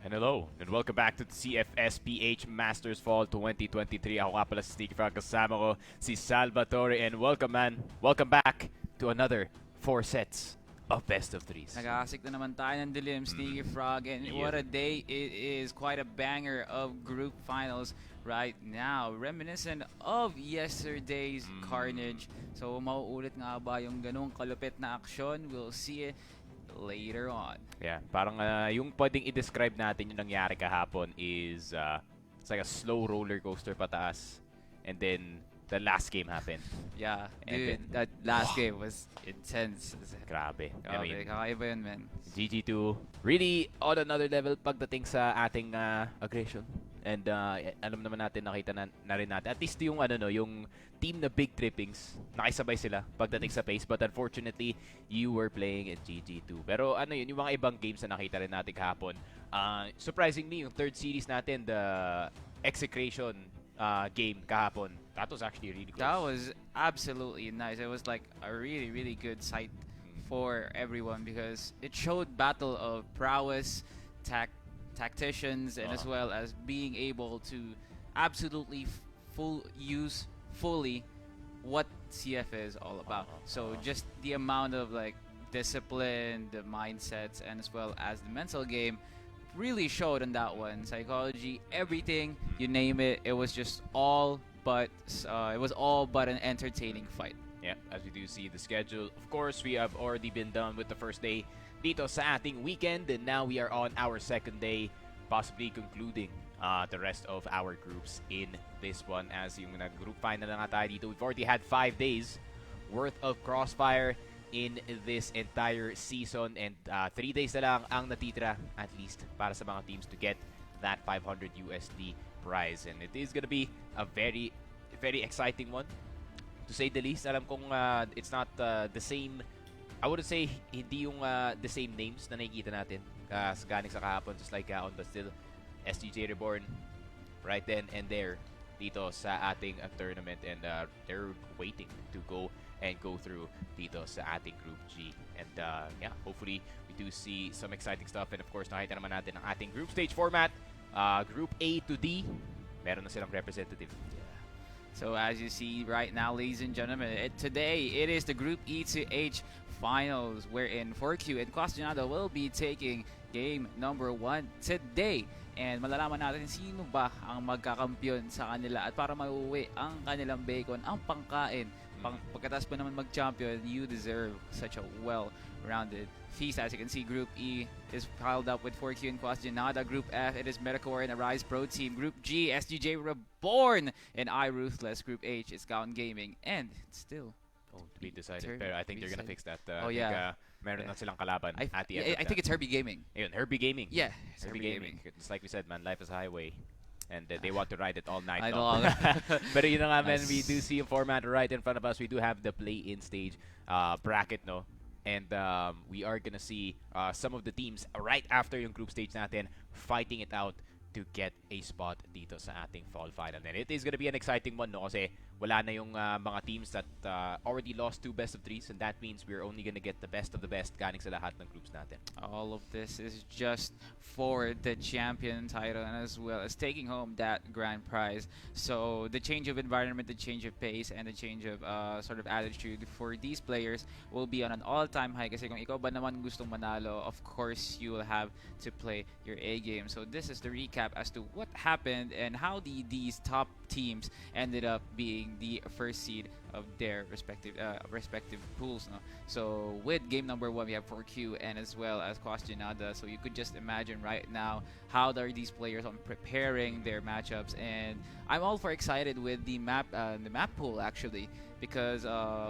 And hello, and welcome back to the CFS PH Masters Fall 2023. Ako nga pala si Sneaky Frog, kasama ko si Salvatore, and welcome man, welcome back to another 4 sets of best of 3s. Nag-aasik na naman tayo ng dilim, Sneaky Frog, and what a day it is. Quite a banger of group finals right now. Reminiscent of yesterday's carnage. So, mauulit nga ba yung ganung kalupit na aksyon? We'll see it later on. Yeah, parang yung pwedeng i-describe natin yung nangyari kahapon is it's like a slow roller coaster pataas, and then the last game happened. Yeah, And dude, then- that last game was intense. Grabe. I Grabe, mean, kakaiba yun, man. GG2 really on another level pagdating sa ating aggression. And alam naman natin, nakita na rin natin. At least yung yung team na Big Trippings, nakisabay sila pagdating sa pace. But unfortunately, you were playing at GG2. Pero yung mga ibang games na nakita rin natin kahapon. Surprisingly, yung third series natin, the Execration game kahapon, that was actually really close. That was absolutely nice. It was like a really, really good sight for everyone because it showed battle of prowess, tacticians, and as well as being able to absolutely use fully what CF is all about. So just the amount of like discipline, the mindsets, and as well as the mental game really showed on that one. Psychology, everything, you name it. It was just all but an entertaining fight. Yeah, as we do see the schedule, of course, we have already been done with the first day dito sa ating weekend, and now we are on our second day, possibly concluding the rest of our groups in this one. As yung nag-group final na nga tayo dito, we've already had 5 days worth of crossfire in this entire season, and 3 days na lang ang natitira at least para sa mga teams to get that 500 USD prize, and it is gonna be a very, very exciting one, to say the least. Alam kong it's not the same, I wouldn't say hindi yung the same names na nakikita natin galing sa kahapon, just like on the still STJ Reborn right then and there dito sa ating tournament, and they're waiting to go through dito sa ating Group G. And yeah, hopefully we do see some exciting stuff, and of course nakita naman natin ang ating group stage format. Group A to D, meron na silang representative. So as you see right now, ladies and gentlemen, today it is the Group E to H finals, wherein 4Q and Quas Jinadas will be taking game number 1 today. And malalaman natin sino ba ang magkakampyon sa kanila at para mauwi ang kanilang bacon, ang pangkain. Pagkatapos pa naman mag-champion, you deserve such a well-rounded feast. As you can see, Group E is piled up with 4Q and Quas Jinadas. Group F, it is Metacore and Arise Pro Team. Group G, SGJ Reborn and I Ruthless. Group H is Gown Gaming. And it's still To be decided. Pero I think they're gonna fix that. Oh, yeah. Meron na silang kalaban at the end of I think it's Herbie Gaming. Ayun, Herbie Gaming. Yeah, it's Herbie Gaming. Just like we said, man, life is a highway. And they want to ride it all night long. Pero yun na nga, man, we do see a format right in front of us. We do have the play-in stage bracket, no? And we are gonna see some of the teams right after yung group stage natin fighting it out to get a spot dito sa ating fall final. And it is gonna be an exciting one, no? Kasi wala na yung mga teams that already lost 2 best of 3s, and that means we're only gonna get the best of the best galing sa lahat ng groups natin. All of this is just for the champion title and as well as taking home that grand prize. So the change of environment, the change of pace, and the change of sort of attitude for these players will be on an all-time high. Kasi kung ikaw ba naman gustong manalo, of course you will have to play your A game. So this is the recap as to what happened and how these top teams ended up being the first seed of their respective pools. No? So with game number 1, we have 4Q and as well as Quas Jinadas. So you could just imagine right now how are these players on preparing their matchups, and I'm all for excited with the map pool actually, because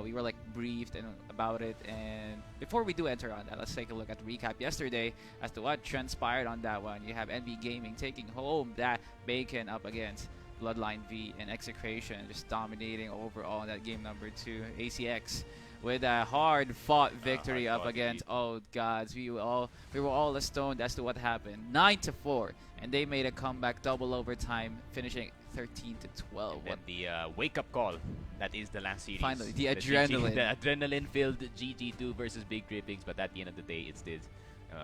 we were like briefed about it. And before we do enter on that, let's take a look at the recap yesterday as to what transpired on that one. You have NB Gaming taking home that bacon up against Bloodline V and Execration, just dominating overall in that game number 2. ACX with a hard-fought victory up against Old Gods. We were all stoned as to what happened. 9-4, and they made a comeback, double overtime, finishing 13-12. And the wake-up call, that is the last series. Finally, the adrenaline. The adrenaline-filled GG2 versus Big Trippings, but at the end of the day, it's this.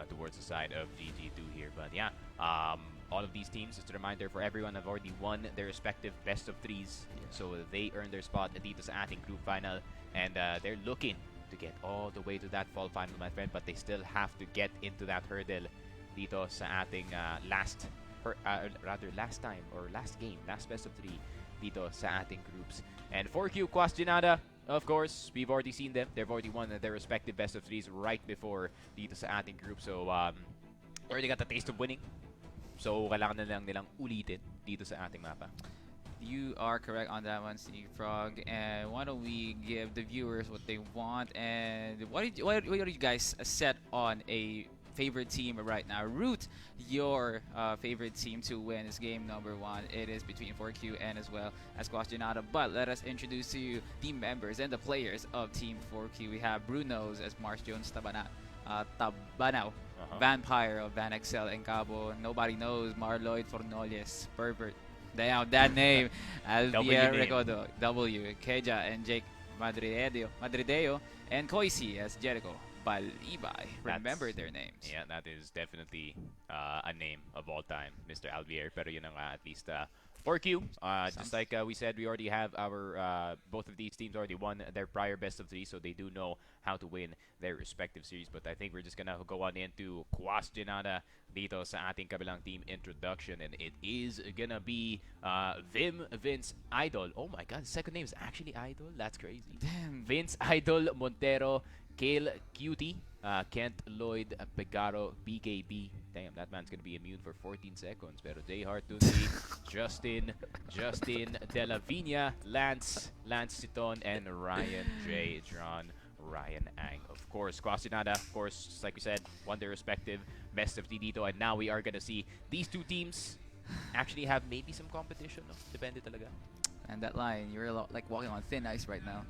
towards the side of GG2 here. But yeah, all of these teams, just a reminder for everyone, have already won their respective best of threes. Yeah. So they earned their spot dito sa ating group final. And they're looking to get all the way to that fall final, my friend. But they still have to get into that hurdle dito sa ating last time or last game, last best of three dito sa ating groups. And 4Q Quas Jinada, of course, we've already seen them. They've already won their respective best of threes right before dito sa ating group. So, already got the taste of winning. So, kailangan na lang nilang ulitin dito sa ating mapa. You are correct on that one, Steve Frog. And why don't we give the viewers what they want? And what do you guys set on a favorite team right now? Root your favorite team to win this game number 1. It is between 4Q and as well as Quas Jinadas. But let us introduce to you the members and the players of Team 4Q. We have Bruno's as Mars Jones Tabanao, Vampire of Van Excel and Cabo. Nobody knows Marloyd Fornolles, Pervert. Damn, that name. Alvier Recodo, W. Keja and Jake Madrideo, and Koisi as Jericho. Balibay. Remember their names. Yeah, that is definitely a name of all time, Mr. Alvier. Pero yun na nga, at least 4Q. Just like we said, we already have our both of these teams already won their prior best of 3, so they do know how to win their respective series. But I think we're just gonna go on into Quas Jinada dito sa ating kabilang team introduction, and it is gonna be Vince Idol. Oh my God, his second name is actually Idol. That's crazy. Damn. Vince Idol Montero, Kale Cutie, Kent Lloyd Pegaro, BKB. Damn, that man's gonna be immune for 14 seconds. Pero J Hartundi, Justin De La Viña, Lance Citon, and Ryan J. John Ryan Ang. Of course, Quas Jinada, of course, just like we said, won their respective best of dito, and now we are gonna see these two teams actually have maybe some competition. No? Depende talaga. And that line, you're like walking on thin ice right now.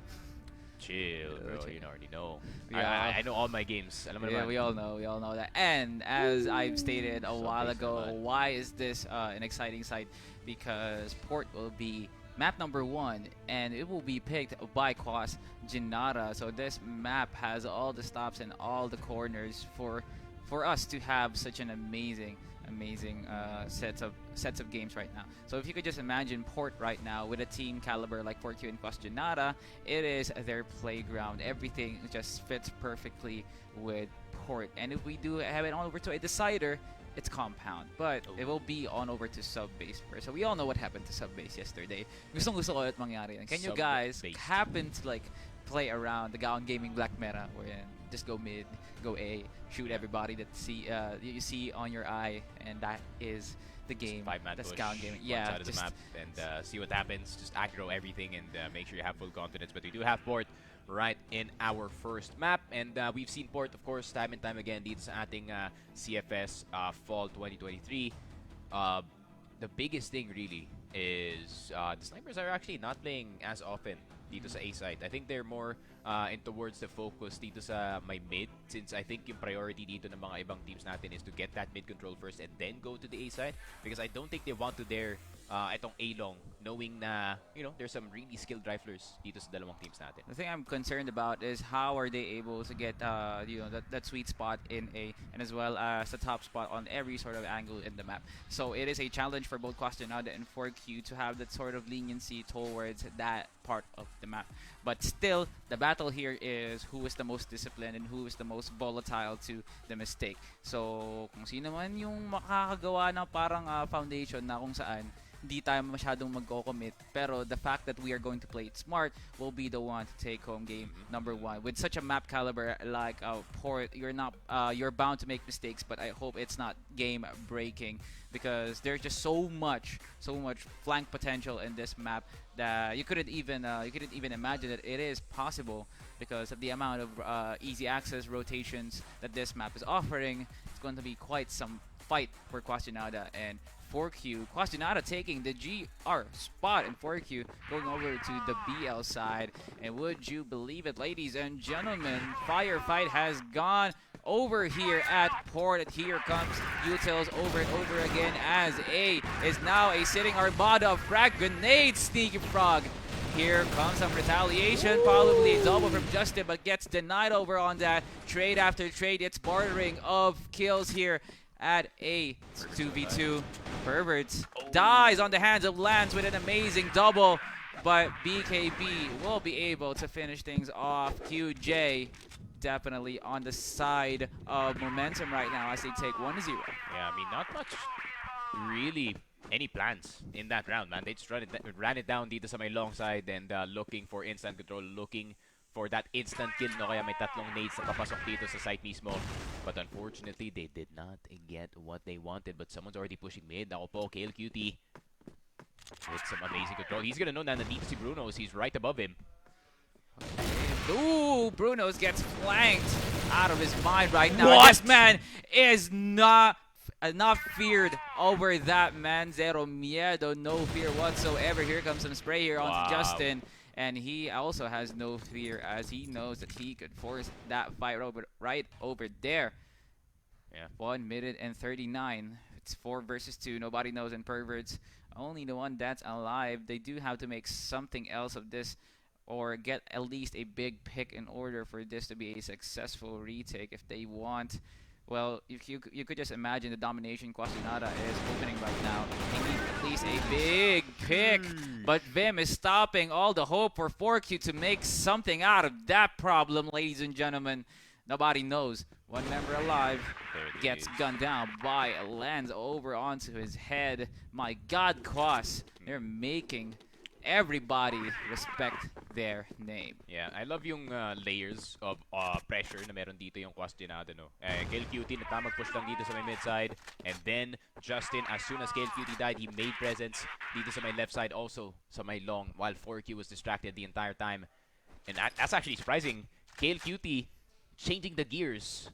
Chill, bro. You already know. Yeah. I know all my games. Alam mo Yeah, naman. we all know that. And as I've stated a while ago, why is this an exciting site? Because Port will be map number 1, and it will be picked by Quas Jinadas. So this map has all the stops and all the corners for us to have such an amazing sets of games right now. So if you could just imagine Port right now with a team caliber like 4Q and Quas Jinadas, it is their playground. Everything just fits perfectly with Port. And if we do have it on over to a decider, it's compound, but it will be on over to sub-base first. So we all know what happened to sub-base yesterday. Gusto ko ulit mangyari yan. Can you guys happen to like play around the Gaon Gaming Black Meta, wherein just go mid, go A, shoot everybody that you see on your eye, and that is the game. That's Gaon Gaming. Yeah, side of the map and see what happens. Just aggro everything and make sure you have full confidence. But we do have Port right in our first map, and we've seen Port, of course, time and time again dito sa ating CFS Fall 2023. The biggest thing really is the snipers are actually not playing as often dito sa A side. I think they're more in towards the focus dito sa my mid, since I think yung priority dito ng mga ibang teams natin is to get that mid control first and then go to the A side, because I don't think they want to dare itong A-long, knowing na, you know, there's some really skilled riflers dito sa dalawang teams natin. The thing I'm concerned about is how are they able to get you know, that sweet spot in A, and as well as the top spot on every sort of angle in the map. So it is a challenge for both Quas Jinadas and 4Q to have that sort of leniency towards that part of the map. But still, the battle here is who is the most disciplined and who is the most volatile to the mistake. So kung sino man yung makakagawa ng parang foundation na kung saan hindi tayo masyadong mag-commit, pero the fact that we are going to play it smart will be the one to take home game number 1. With such a map caliber like Port, you're bound to make mistakes, but I hope it's not game breaking, because there's just so much flank potential in this map that you couldn't even imagine that it is possible, because of the amount of easy access rotations that this map is offering. It's going to be quite some fight for Quas Jinadas and 4Q. Quas Jinadas taking the GR spot, and 4Q going over to the BL side. And would you believe it, ladies and gentlemen, firefight has gone over here at Port. Here comes Utils over and over again, as A is now a sitting armada of frag grenades. Sneaky Frog here comes some retaliation, probably a double from Justin, but gets denied over on that. Trade after trade, it's bartering of kills here at a 2v2. Perverts dies on the hands of Lance with an amazing double, but BKB will be able to finish things off. QJ definitely on the side of momentum right now as they take 1-0. Yeah, I mean, not much really any plans in that round, man. They just ran it down dito sa may long side and looking for instant control, looking for that instant kill, no? Kaya may tatlong nades na papasok dito sa site mismo. But unfortunately, they did not get what they wanted. But someone's already pushing mid. Ako po, KLQT with some amazing control. He's gonna know na nandito si Brunos. He's right above him. Ooh, Brunos gets flanked out of his mind right now. What? This man is not feared over that man. Zero miedo, no fear whatsoever. Here comes some spray here onto Justin. And he also has no fear as he knows that he could force that fight right over there. Yeah. 1 minute and 39. It's 4 versus 2. Nobody knows, and Perverts only the one that's alive. They do have to make something else of this or get at least a big pick in order for this to be a successful retake if they want. Well, if you could just imagine the domination Quas Jinadas is opening right now. They need at least a big pick, but Vim is stopping all the hope for 4Q to make something out of that problem, ladies and gentlemen. Nobody knows. One member alive gets gunned down by a lens over onto his head. My God, Quas, they're making everybody respect their name. Yeah, I love yung layers of pressure na meron dito yung Quas Jinadas, no? KLQT mag-push lang dito sa may mid side. And then, Justin, as soon as KLQT died, he made presence dito sa my left side also sa my long, while 4Q was distracted the entire time. And that's actually surprising. KLQT changing the gears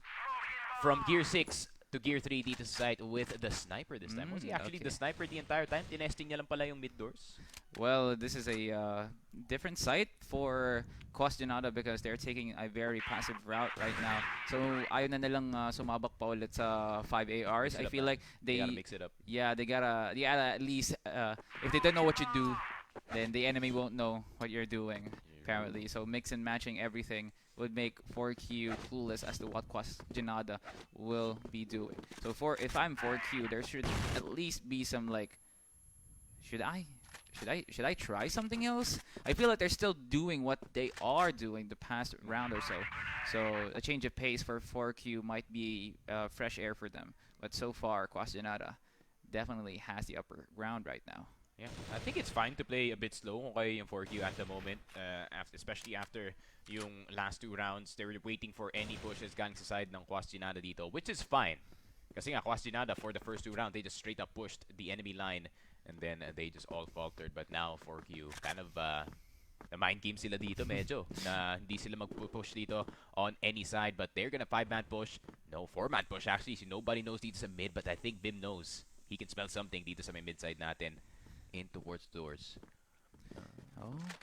from gear 6 to gear 3 dito sa side with the sniper this time. Was he actually the sniper the entire time? Tinesting niya lang pala yung mid doors? Well, this is a different site for Quas Jinadas because they're taking a very passive route right now. So, ayaw na nilang sumabak pa ulit sa 5 ARs. I feel like they gotta mix it up. Yeah, they gotta at least if they don't know what you do, then the enemy won't know what you're doing, apparently. So, mix and matching everything would make 4Q clueless as to what Quas Jinadas will be doing. So, if I'm 4Q, there should at least be some like, should I try something else? I feel like they're still doing what they are doing the past round or so. So a change of pace for 4Q might be fresh air for them. But so far, Quas Jinadas definitely has the upper ground right now. Yeah, I think it's fine to play a bit slow okay yung 4Q at the moment, especially after yung last 2 rounds. They were waiting for any pushes galing sa side ng Quas Jinadas dito, which is fine. Kasi nga, Quas Jinadas for the first 2 rounds, they just straight up pushed the enemy line and then they just all faltered. But now 4Q kind of na mind game sila dito medyo na hindi sila mag-push dito on any side, but they're gonna 5-man push. No, 4-man push actually. So nobody knows dito sa mid, but I think Bim knows. He can smell something dito sa may mid side natin. In towards doors.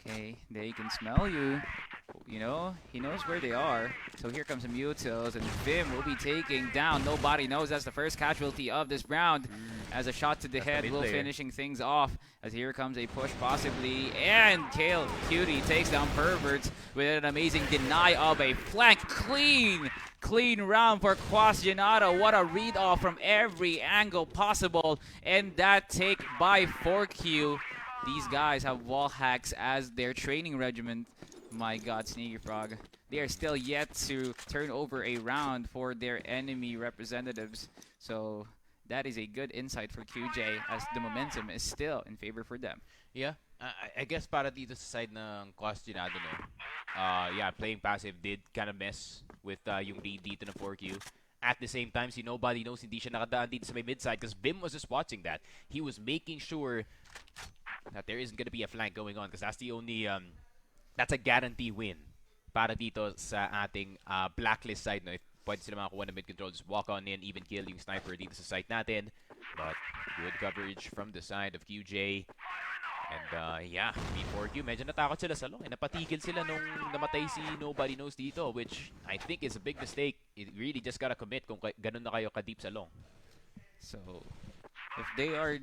Okay, they can smell you. You know, he knows where they are. So here comes the Mutils, and Vim will be taking down. Nobody knows that's the first casualty of this round. As a shot to the head will finishing things off. As here comes a push possibly, and Kale Cutie takes down Perverts with an amazing deny of a flank. Clean round for Quas Jinadas. What a read off from every angle possible. And that take by 4Q. These guys have wall hacks as their training regiment. My God, Sneaky Frog. They are still yet to turn over a round for their enemy representatives. So that is a good insight for QJ as the momentum is still in favor for them. Yeah, I guess para dito sa side ng Quas Jinadas, no? Yeah, playing passive did kind of mess with yung lead dito ng 4Q. At the same time, nobody knows hindi siya nakadaan dito sa may mid side because Bim was just watching that. He was making sure that there isn't gonna be a flank going on because that's the only that's a guarantee win para dito sa ating blacklist side, no? If pwede sila makakuha ng mid control, just walk on in, even kill yung sniper dito sa site natin. But good coverage from the side of QJ. And yeah, B4Q, medyo natakot sila sa long. Napatigil sila nung namatay si Nobody Knows dito, which I think is a big mistake. You really just gotta commit kung ganun na kayo ka-deep sa long. So, If they are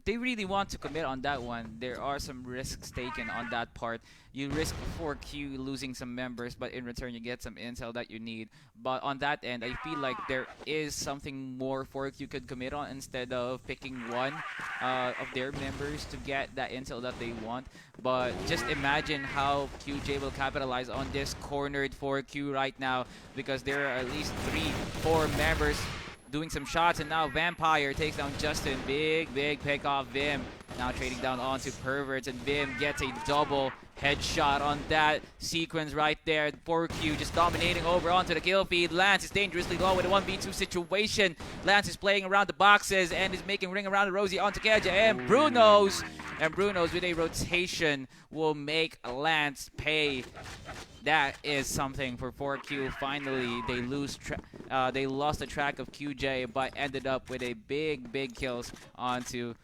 they really want to commit on that one, there are some risks taken on that part. You risk 4Q losing some members, but in return you get some intel that you need. But on that end, I feel like there is something more 4Q could commit on instead of picking one of their members to get that intel that they want. But just imagine how QJ will capitalize on this cornered 4Q right now, because there are at least 3, 4 members doing some shots, and now Vampire takes down Justin. Big pick off Vim. Now trading down onto Perverts, and Vim gets a double headshot on that sequence right there. 4Q just dominating over onto the kill feed. Lance is dangerously low with a 1v2 situation. Lance is playing around the boxes and is making ring around the Rosie onto Keja, and Bruno's with a rotation will make Lance pay. That is something for 4Q. Finally, they lost the track of QJ, but ended up with a big kills onto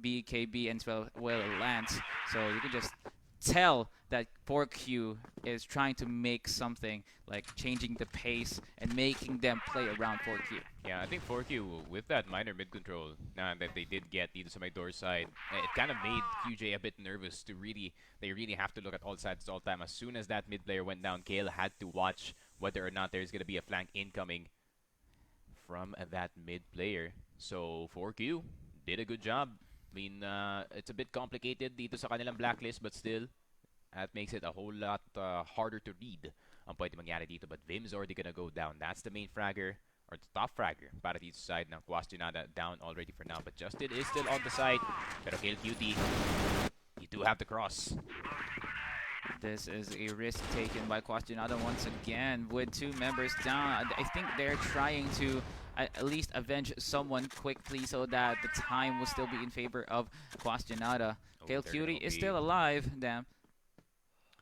BKB and well Lance. So you can just tell that 4Q is trying to make something, like changing the pace and making them play around 4Q. Yeah, I think 4Q, with that minor mid control that they did get dito sa my door side, it kind of made QJ a bit nervous to they really have to look at all sides all the time. As soon as that mid player went down, Kale had to watch whether or not there's going to be a flank incoming from that mid player. So 4Q did a good job. I mean, it's a bit complicated dito sa kanilang blacklist, but still, that makes it a whole lot harder to read ang pwede mangyari dito. But Vim's already gonna go down. That's the main fragger, or the top fragger para dito sa side ng Quas Jinada, down already for now. But Justin is still on the side. Pero Kill Cutie, you do have the cross. This is a risk taken by Quas Jinada once again with 2 members down. I think they're trying to at least avenge someone quickly so that the time will still be in favor of Quas Jinada. Kale Cutie is still alive, damn.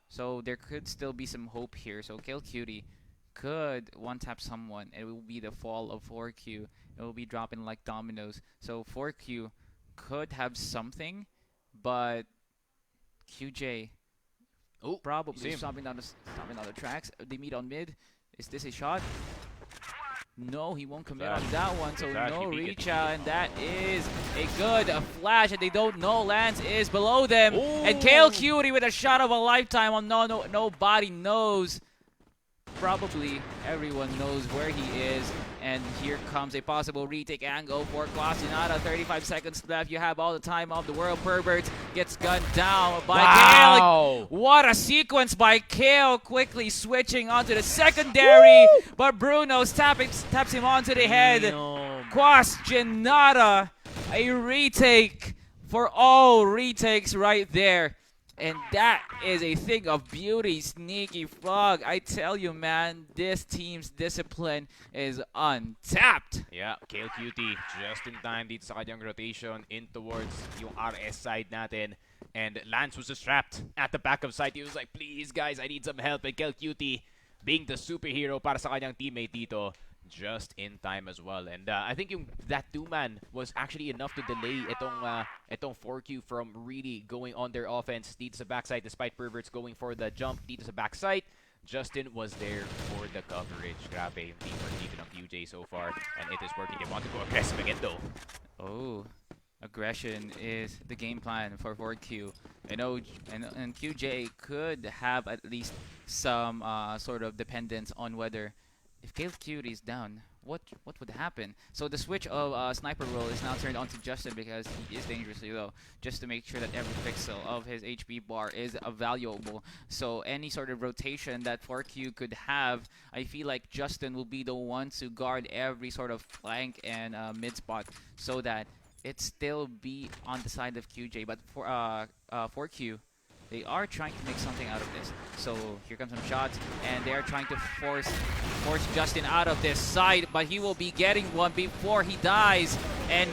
So there could still be some hope here. So Kale Cutie could one-tap someone. It will be the fall of 4Q. It will be dropping like dominoes. So 4Q could have something, but QJ probably stopping down the tracks. They meet on mid. Is this a shot? No, he won't commit on that one, so no reach out, and that is a good flash, and they don't know Lance is below them. Ooh. And Kale Cutie with a shot of a lifetime on nobody knows. Probably everyone knows where he is, and here comes a possible retake angle for Quas Jinada. 35 seconds left. You have all the time of the world. Pervert gets gunned down by Kale. What a sequence by Kale, quickly switching onto the secondary. Woo! But Bruno taps him onto the head. Quas Jinada, a retake for all retakes right there. And that is a thing of beauty. Sneaky Frog, I tell you, man, this team's discipline is untapped. Yeah, Kale Cutie just in time dito sa kanyang rotation in towards yung RS side natin. And Lance was just trapped at the back of side. He was like, please guys, I need some help. And Kale Cutie, being the superhero para sa kanyang teammate dito, just in time as well. And I think that 2-man was actually enough to delay itong 4Q from really going on their offense dito sa backside, despite Perverts going for the jump dito sa backside. Justin was there for the coverage. Grabe yung teamwork dito ng QJ so far, and it is working. They want to go aggressive again though. Oh, aggression is the game plan for 4Q. I know, and QJ could have at least some sort of dependence on whether if Kale Cutie is down, what would happen? So the switch of sniper role is now turned on to Justin because he is dangerously low, just to make sure that every pixel of his HP bar is valuable. So any sort of rotation that 4Q could have, I feel like Justin will be the one to guard every sort of flank and mid spot so that it still be on the side of QJ. But for 4Q, they are trying to make something out of this. So here comes some shots, and they are trying to force Justin out of this side, but he will be getting one before he dies. And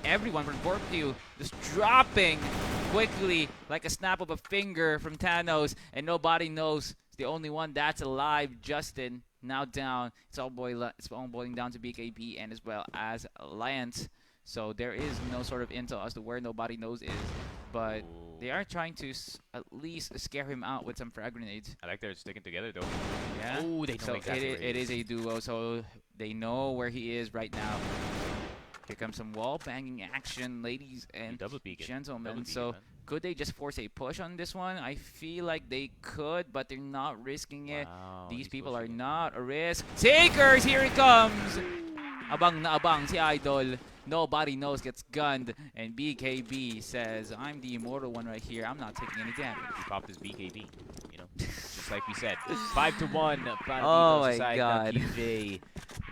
everyone from 4Q just dropping quickly like a snap of a finger from Thanos, and nobody knows. It's the only one that's alive. Justin now down. It's all boiling down to BKB and as well as Alliance. So there is no sort of intel as to where nobody knows is, but they are trying to at least scare him out with some frag grenades. I like they're sticking together though. Yeah. Oh, they know so exactly where it is a duo, so they know where he is right now. Here comes some wall banging action, ladies and Double peek it. gentlemen. Double peek it, So man. could they just force a push on this one? I feel like they could, but they're not risking it. Wow, These he's people are pushing it. not a risk takers. Here it comes. Abang na abang si Idol. Nobody knows, gets gunned, and BKB says, I'm the immortal one right here. I'm not taking any damage. He popped his BKB, you know, just like we said. 5-1 para Oh dito my sa side God. ng QJ.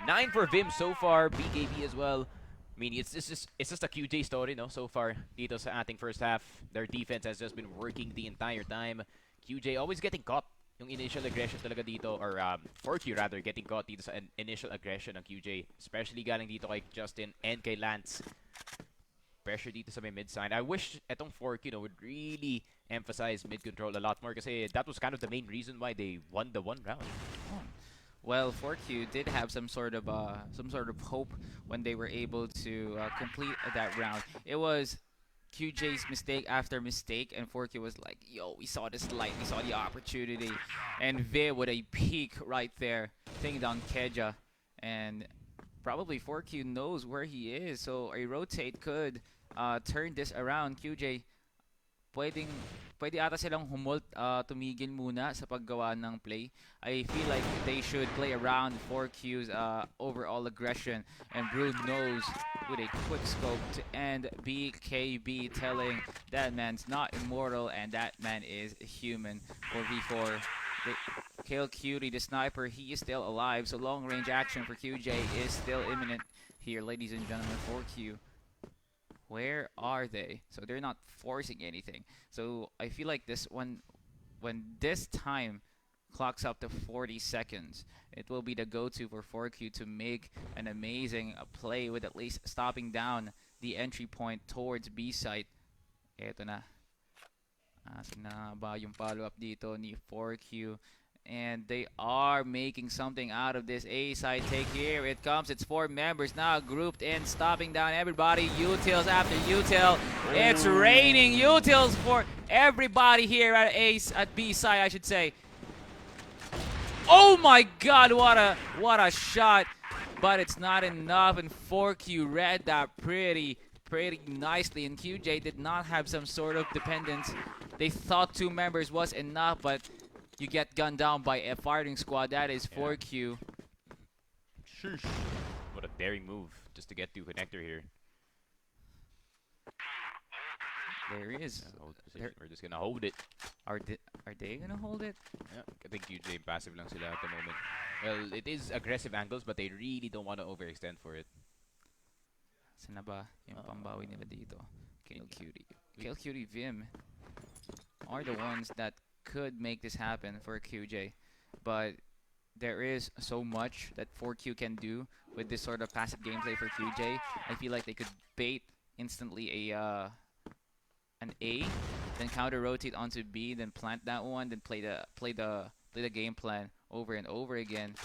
9 for Vim so far, BKB as well. I mean, it's just a QJ story, no? So far, dito sa ating first half, their defense has just been working the entire time. QJ always getting caught. Yung initial aggression talaga dito, or 4Q rather, getting caught dito sa initial aggression ng QJ. Especially galing dito kay Justin and kay Lance. Pressure dito sa may mid side. I wish etong 4Q would really emphasize mid control a lot more kasi that was kind of the main reason why they won the one round. Well, 4Q did have some sort of hope when they were able to complete that round. It was QJ's mistake after mistake, and 4Q was like, yo, we saw this light, we saw the opportunity, and Viv with a peek right there, taking down Keja, and probably 4Q knows where he is, so a rotate could turn this around. QJ, pwede ata silang tumigil muna sa paggawa ng play. I feel like they should play around 4Q's overall aggression, and Brew knows with a quick scope to end. BKB telling that man's not immortal and that man is human. 4v4. Kill Cutie, the sniper, he is still alive, so long range action for QJ is still imminent here, ladies and gentlemen. 4Q, where are they? So they're not forcing anything. So I feel like this one, when this time clocks up to 40 seconds, it will be the go-to for 4Q to make an amazing play with at least stopping down the entry point towards B site. Eto na. Asan na ba yung follow-up dito ni 4Q? And they are making something out of this A side take. Here it comes. It's 4 members now grouped in, stopping down everybody. Utils after util. It's raining utils for everybody here at B side, I should say. Oh my God! What a shot! But it's not enough, and 4Q read that pretty nicely. And QJ did not have some sort of dependence. They thought 2 members was enough, but you get gunned down by a firing squad. That is 4Q. Sheesh. What a daring move just to get to connector here. There he is. We're just gonna hold it. Are they gonna hold it? Yeah, I think QJ passive lang sila at the moment. Well, it is aggressive angles, but they really don't want to overextend for it. Saan na ba yung pambawi nila dito? Kill Cutie. Kill Cutie Vim are the ones that could make this happen for QJ, but there is so much that 4Q can do with this sort of passive gameplay for QJ. I feel like they could bait instantly an A, then counter rotate onto B, then plant that one, then play the game plan over and over again.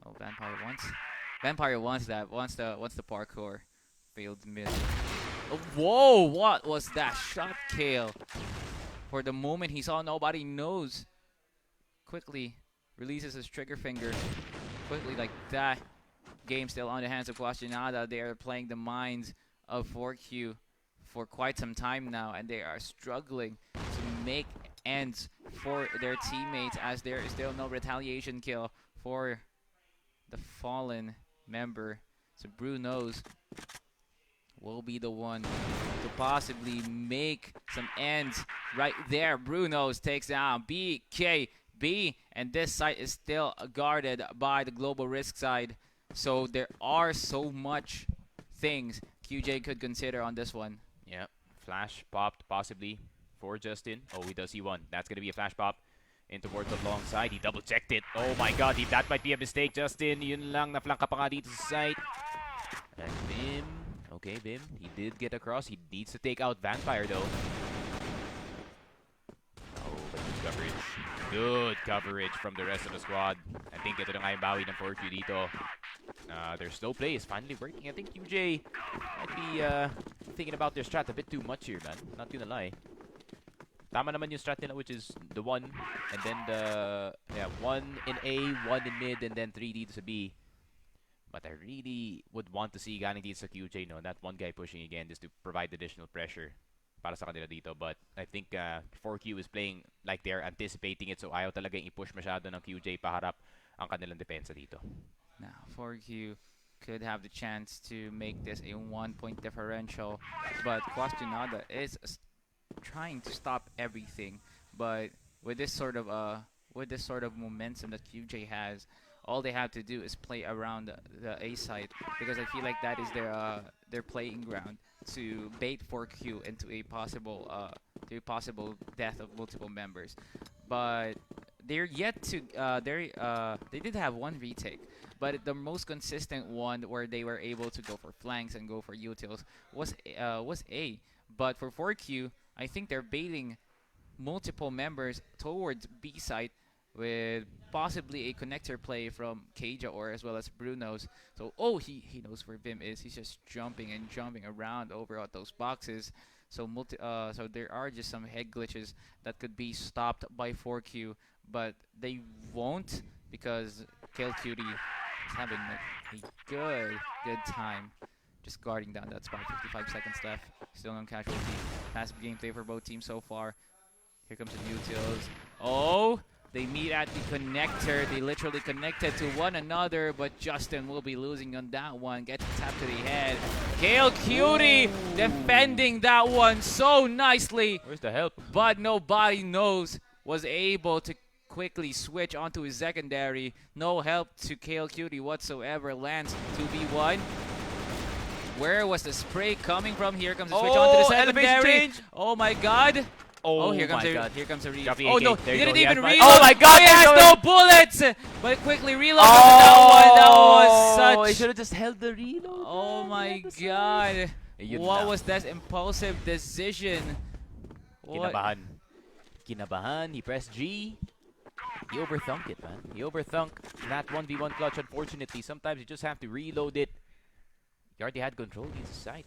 Oh, Vampire wants that. Wants the parkour. Failed mid. Oh, whoa! What was that shot kill? For the moment, he saw nobody knows. Quickly releases his trigger finger. Quickly like that. Game still on the hands of Quas Jinadas. They are playing the minds of 4Q for quite some time now, and they are struggling to make ends for their teammates as there is still no retaliation kill for the fallen member. So Bruno's will be the one to possibly make some ends right there. Bruno's takes down BKB, and this site is still guarded by the global risk side. So there are so much things QJ could consider on this one. Yeah, flash popped possibly for Justin. Oh, he does see one. That's gonna be a flash pop in towards the long side. He double checked it. Oh my God, that might be a mistake, Justin. Yun lang, na-flank ka pa nga dito sa side. And Bim. Okay, Bim. He did get across. He needs to take out Vampire though. Oh, but good coverage. Good coverage from the rest of the squad. I think ito na nga yung bawi ng 4Q dito. Their slow play is finally working. I think QJ might be thinking about their strat a bit too much here, man. Not gonna lie. Tama naman yung strat nila, which is the 1 and then the 1 in A, 1 in mid, and then 3 dito sa B. But I really would want to see galing dito sa QJ, no, that one guy pushing again just to provide additional pressure para sa kanila dito. But I think 4Q is playing like they're anticipating it, so ayaw talaga i-push masyado ng QJ paharap ang kanilang depensa dito. Now, 4Q could have the chance to make this a 1-point differential, but Quas Jinadas is trying to stop everything. But with this sort of momentum that QJ has, all they have to do is play around the A side, because I feel like that is their playing ground to bait 4Q into a possible death of multiple members. But they're yet to they did have one retake, but the most consistent one where they were able to go for flanks and go for utils was A. But for 4Q, I think they're baiting multiple members towards B side with possibly a connector play from Keija or as well as Bruno's. So he knows where Vim is. He's just jumping and jumping around over at those boxes. So so there are just some head glitches that could be stopped by 4Q, but they won't, because Kale Cutie is having a good time just guarding down that spot. 55 seconds left. Still no casualty. Passive gameplay for both teams so far. Here comes the utils. Oh, they meet at the connector. They literally connected to one another, but Justin will be losing on that one. Gets tapped to the head. Kale Cutie defending that one so nicely. Where's the help? But nobody knows. Was able to quickly switch onto his secondary. No help to Kale Cutie whatsoever. Lands 2v1. Where was the spray coming from? Here comes the switch onto the secondary. Oh my god. Oh, here comes a reload. Oh no, he didn't even reload. Oh my god, he has no bullets! But quickly reload that one. That was He such... should have just held the reload. Oh my god. What was that impulsive decision? Kinabahan. Kinabahan. He pressed G. He overthunk it, man. He overthunk that 1v1 clutch. Unfortunately, sometimes you just have to reload it. He already had control of his side.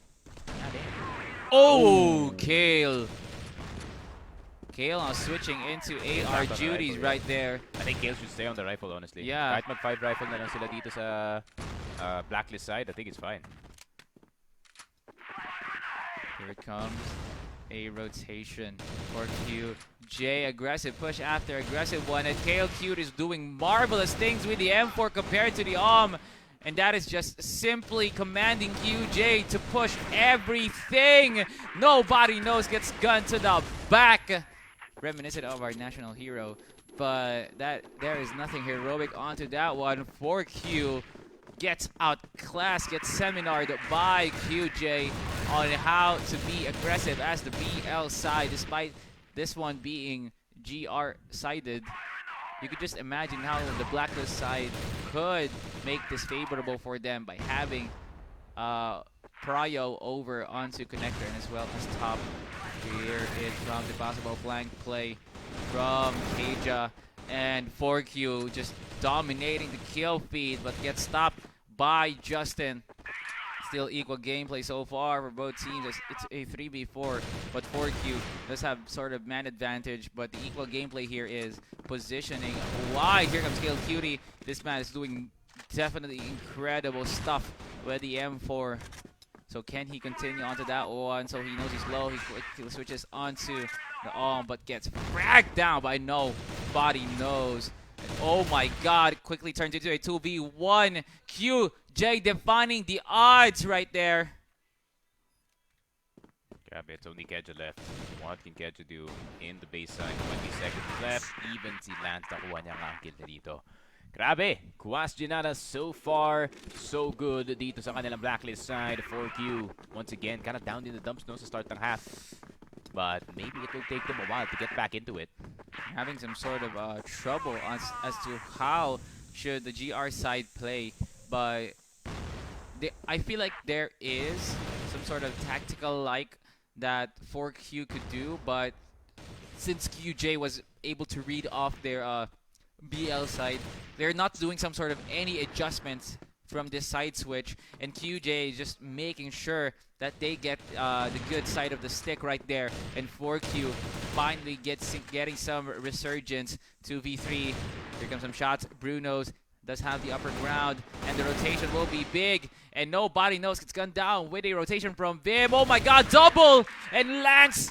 Oh, Kale. Kale now switching into AR duties right there. I think Kale should stay on the rifle, honestly. Yeah. Kahit mag-5 rifle na lang sila dito sa blacklist side, I think it's fine. Here it comes. A rotation for QJ. Aggressive push after aggressive one. And Kale Cute is doing marvelous things with the M4 compared to the and that is just simply commanding QJ to push everything. Nobody knows, gets gun to the back. Reminiscent of our national hero. But there is nothing heroic onto that one. 4Q gets outclassed, gets seminared by QJ on how to be aggressive as the BL side, despite this one being GR sided. You could just imagine how the blacklist side could make this favorable for them by having Prio over onto connector and as well as top. Here is from the possible flank play from Keija, and 4Q just dominating the kill feed, but gets stopped by Justin. Still equal gameplay so far for both teams. It's a 3v4, but 4Q does have sort of man advantage, but the equal gameplay here is positioning. Why? Here comes Kale Cutie. This man is doing definitely incredible stuff with the M4. So can he continue onto that one? So he knows he's low. He quickly switches onto the but gets fragged down by nobody knows. Oh my god, quickly turns into a 2v1. QJ defining the odds right there. Grabe, it's only Keja left. What can Keja do in the base side? 20 seconds left. Even si Lance nakuha niya ang kill na dito. Grabe, Quas Jinadas so far, so good dito sa kanilang blacklist side. 4Q, once again, kind of down in the dumps no sa start ng half. But maybe it will take them a while to get back into it. Having some sort of trouble as to how should the GR side play, but I feel like there is some sort of tactical like that 4Q could do, but since QJ was able to read off their BL side, they're not doing some sort of any adjustments from this side switch, and QJ is just making sure that they get the good side of the stick right there, and 4Q finally getting some resurgence to V3. Here comes some shots. Bruno's does have the upper ground, and the rotation will be big, and nobody knows it's gone down with a rotation from Vim. Oh my god, double! And Lance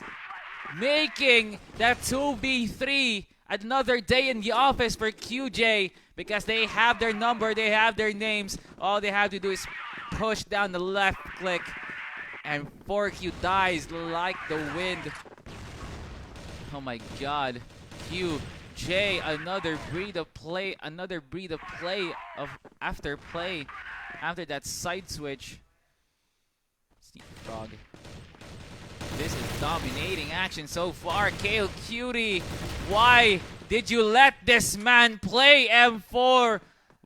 making that 2v3 another day in the office for QJ, because they have their number, they have their names. All they have to do is push down the left click, and 4Q dies like the wind. Oh my god. QJ, another breed of play after that side switch. Sneaky Frog. This is dominating action so far. Kale Cutie, why did you let this man play M4?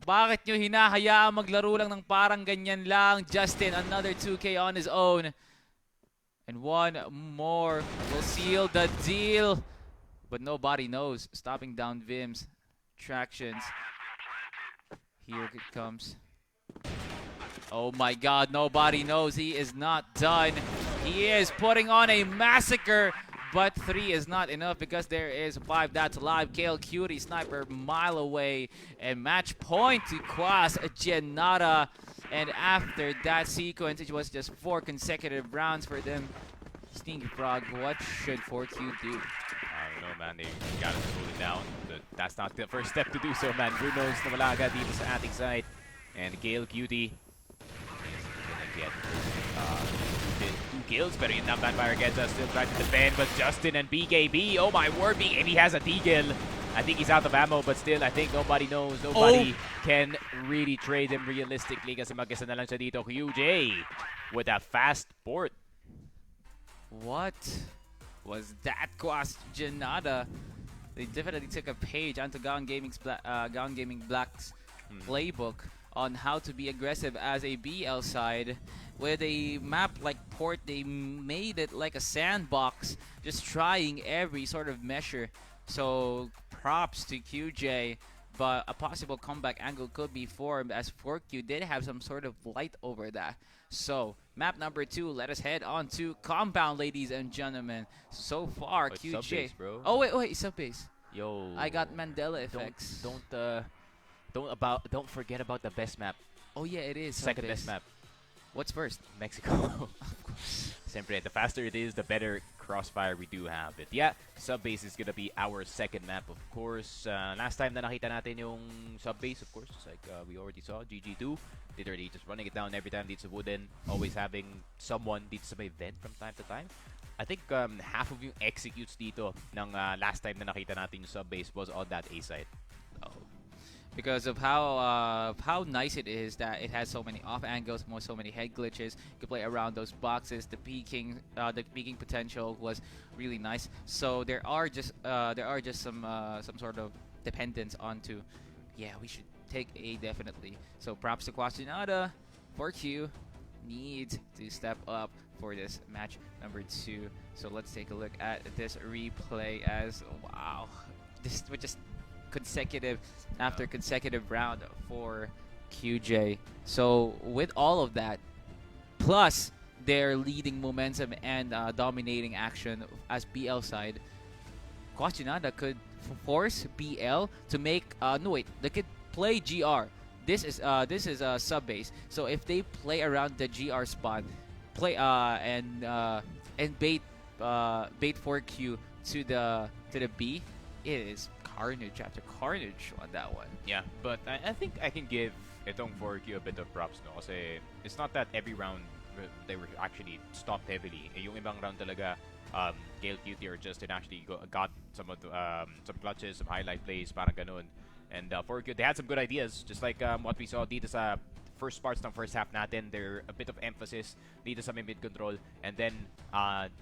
Bakit nyo hinahayaan maglaro lang ng parang ganyan lang? Justin, another 2K on his own. And one more will seal the deal. But nobody knows. Stopping down Vim's tractions. Here it comes. Oh my god, nobody knows. He is not done. He is putting on a massacre. But 3 is not enough because there is 5 that's alive. Kale Cutie, sniper mile away. And match point to Quas Jinada. And after that sequence, it was just 4 consecutive rounds for them. Sneaky Frog, what should 4Q do? I don't know, man. They gotta slow it down. But that's not the first step to do so, man. Bruno's nawala agad dito sa ating side. And Gale Cutie is gonna get 2 kills. Pero yun na, Vampire gets still trying to defend. But Justin and BKB, oh my word, BKB has a Deagle. I think he's out of ammo, but still, I think nobody knows. Nobody can really trade him realistically kasi mag-isa na lang siya dito. QJ with a fast port. What was that, Quas Jinadas? They definitely took a page onto Gaon Gaming Black's playbook on how to be aggressive as a BL side. With a map like Port, they made it like a sandbox, just trying every sort of measure. So props to QJ, but a possible comeback angle could be formed as 4Q did have some sort of light over that. So map number 2, let us head on to Compound, ladies and gentlemen. So far, It's QJ. sub-base, bro. Oh wait, sub-base. Yo. I got Mandela effects. Don't forget about the best map. Oh yeah, it is Second sub-base. best map. What's first? Mexico. Of course. Siyempre, the faster it is, the better crossfire we do have. But yeah, sub-base is gonna be our second map, of course. Last time na nakita natin yung sub-base, of course, like we already saw, GG2. Literally just running it down every time dito sa wooden. Always having someone dito sa may vent from time to time. I think half of yung executes dito ng last time na nakita natin yung sub-base was on that A side. Because of how nice it is that it has so many off angles, so many head glitches. You can play around those boxes. The peaking potential was really nice. So there are just some sort of dependence onto. Yeah, we should take A definitely. So props to Quas Jinadas. 4Q needs to step up for this match number 2. So let's take a look at this replay as wow, this was just consecutive after consecutive round for QJ. So with all of that, plus their leading momentum and dominating action as BL side, Quas Jinadas could force BL to make they could play GR. This is a sub base. So if they play around the GR spot, play and bait 4Q to the B, it is carnage after carnage on that one. Yeah, but I think I can give itong 4Q a bit of props, no? Kasi it's not that every round they were actually stopped heavily. Yung ibang round talaga, Gale Cutie or Justin actually got some of the, some clutches, some highlight plays, parang ganun. And 4Q, they had some good ideas, just like what we saw dito sa first parts ng first half natin. They're a bit of emphasis dito sa mid control, and then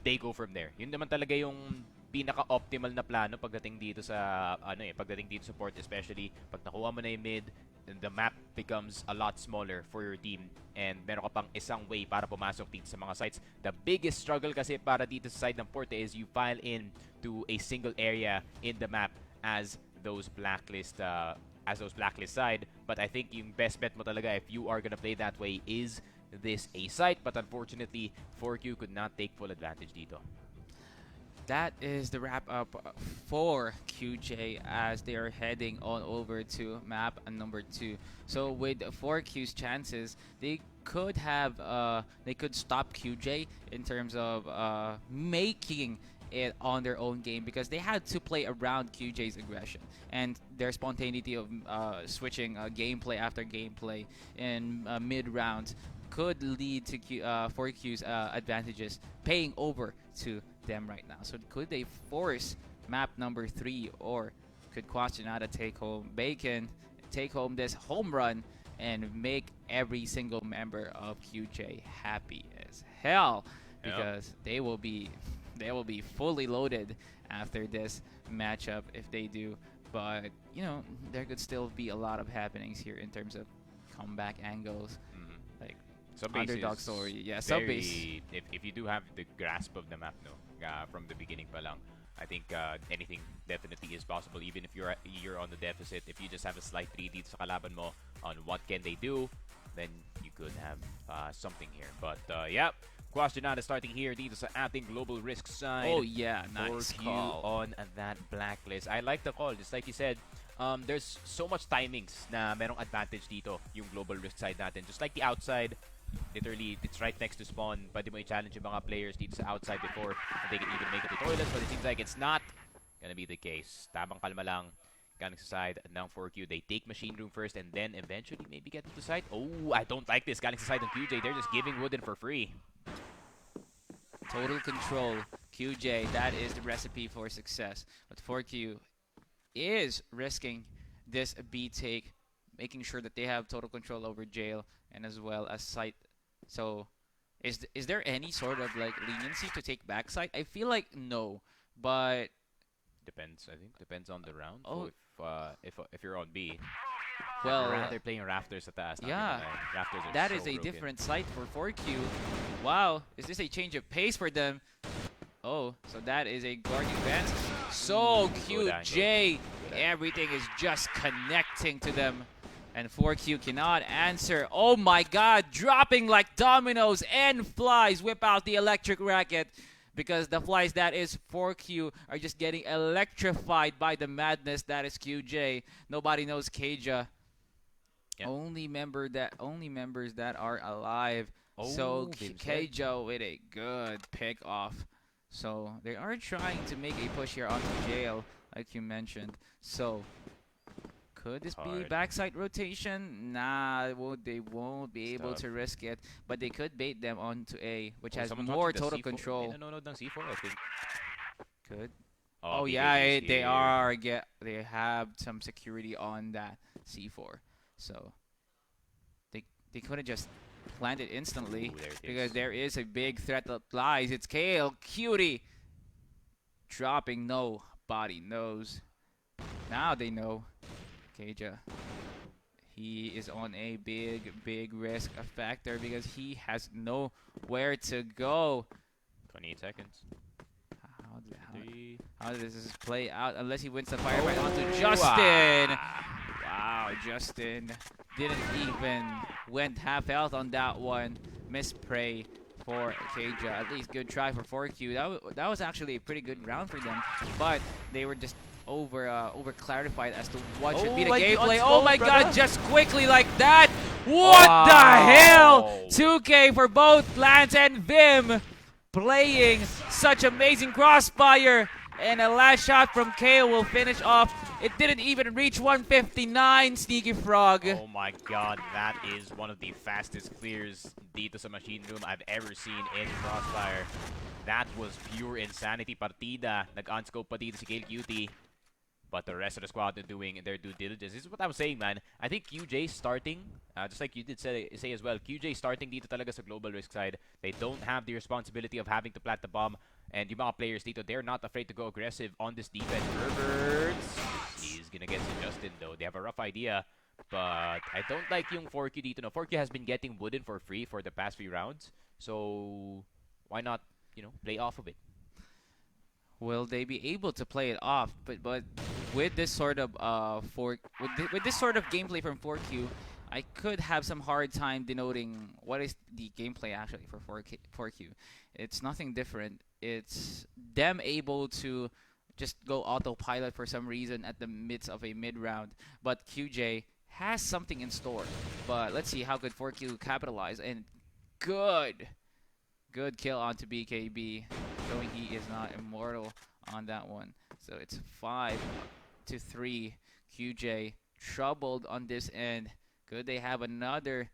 they go from there. Yun naman talaga yung pinaka-optimal na plano pagdating dito sa pagdating dito sa port, especially pag nakuha mo na yung mid, the map becomes a lot smaller for your team and meron ka pang isang way para pumasok dito sa mga sites. The biggest struggle kasi para dito sa side ng port is you file in to a single area in the map as those blacklist side. But I think yung best bet mo talaga if you are gonna play that way is this A site, but unfortunately 4Q could not take full advantage dito. that is the wrap up for QJ as they are heading on over to map number 2. So with 4Q's chances, they could stop QJ in terms of making it on their own game because they had to play around QJ's aggression and their spontaneity of switching gameplay after gameplay in mid rounds could lead to 4Q's advantages paying over to them right now. So could they force map number 3, or could Quas Jinadas take home bacon, take home this home run, and make every single member of QJ happy as hell because they will be fully loaded after this matchup if they do. But there could still be a lot of happenings here in terms of comeback angles, like Subbase underdog is story. Yeah, subbase. if you do have the grasp of the map, no, from the beginning pa lang, I think anything definitely is possible. Even if you're on the deficit, if you just have a slight lead dito sa kalaban mo on what can they do, then you could have something here. But yeah, Quas Jinadas starting here dito sa ating global risk side. Oh yeah, nice 4Q call. on that blacklist. I like the call, just like you said. There's so much timings na merong advantage dito yung global risk side natin. Just like the outside, literally, it's right next to spawn. Pwede mo i-challenge yung mga players dito sa outside before they can even make it to toilets, but it seems like it's not gonna be the case. Tamang kalma lang. Galing sa side ng 4Q. They take machine room first and then eventually maybe get into side. Oh, I don't like this. Galing sa side ng QJ. They're just giving Wooden for free. Total control, QJ. That is the recipe for success. But 4Q is risking this B take, making sure that they have total control over jail and as well as site. So, is there any sort of like leniency to take backside? I feel like no, but Depends, I think. Depends on the round. Oh. So if you're on B, well, they're playing Rafters sa taas. yeah, Rafters are that so is a broken. different site for 4Q. Wow, is this a change of pace for them? Oh, so that is a guarding fence. So Good QJ, angle. everything is just connecting to them. And 4Q cannot answer. Oh my god, dropping like dominoes and flies. Whip out the electric racket because the flies that is 4Q are just getting electrified by the madness that is QJ. Nobody knows Keija. Yep. Only members that are alive. So Bim said. Keija with a good pick off. So they are trying to make a push here onto jail, like you mentioned. So could this be Hard. backside rotation? Nah, they won't be able Tough. to risk it. But they could bait them onto A, which has Someone's more watching the total C4. control. No, the C4, I think. Could. Oh, Oh BKB yeah, is they here. are. They have some security on that C4. So they couldn't just plant it instantly Ooh, there it because is. there is a big threat that lies. It's Kale, cutie, dropping. Nobody knows. Now they know. Keija. He is on a big risk factor because he has nowhere to go. 28 seconds. How does this play out unless he wins the firefight onto Oh, Justin? Wow, Justin didn't even went half health on that one. Misspray for Keija. At least good try for 4Q. That was actually a pretty good round for them, but they were just over clarified as to what should be the like the gameplay. unspoke, Oh my brother. god, just quickly like that. What the hell? Wow. 2K for both Lance and Vim playing such amazing crossfire. And a last shot from Kale will finish off. It didn't even reach 159, Sneaky Frog. Oh my god, that is one of the fastest clears dito sa machine room I've ever seen in Crossfire. That was pure insanity. Partida, nag-unscope pa dito si Kale Cutie. But the rest of the squad are doing their due diligence. This is what I was saying, man. I think QJ starting, just like you did say as well, QJ starting dito talaga sa global risk side. They don't have the responsibility of having to plant the bomb. And yung mga players dito, they're not afraid to go aggressive on this defense. Herberts, he's gonna get to Justin though. They have a rough idea. But I don't like yung 4Q dito. No, 4Q has been getting Wooden for free for the past few rounds. So, why not, play off of it? Will they be able to play it off? But with this sort of with this sort of gameplay from 4Q, I could have some hard time denoting what is the gameplay actually for 4Q. It's nothing different. It's them able to just go autopilot for some reason at the midst of a mid round, but QJ has something in store. But let's see how could 4Q capitalize, and good kill onto BKB, showing he is not immortal on that one. So it's 5-3. QJ troubled on this end. Could they have another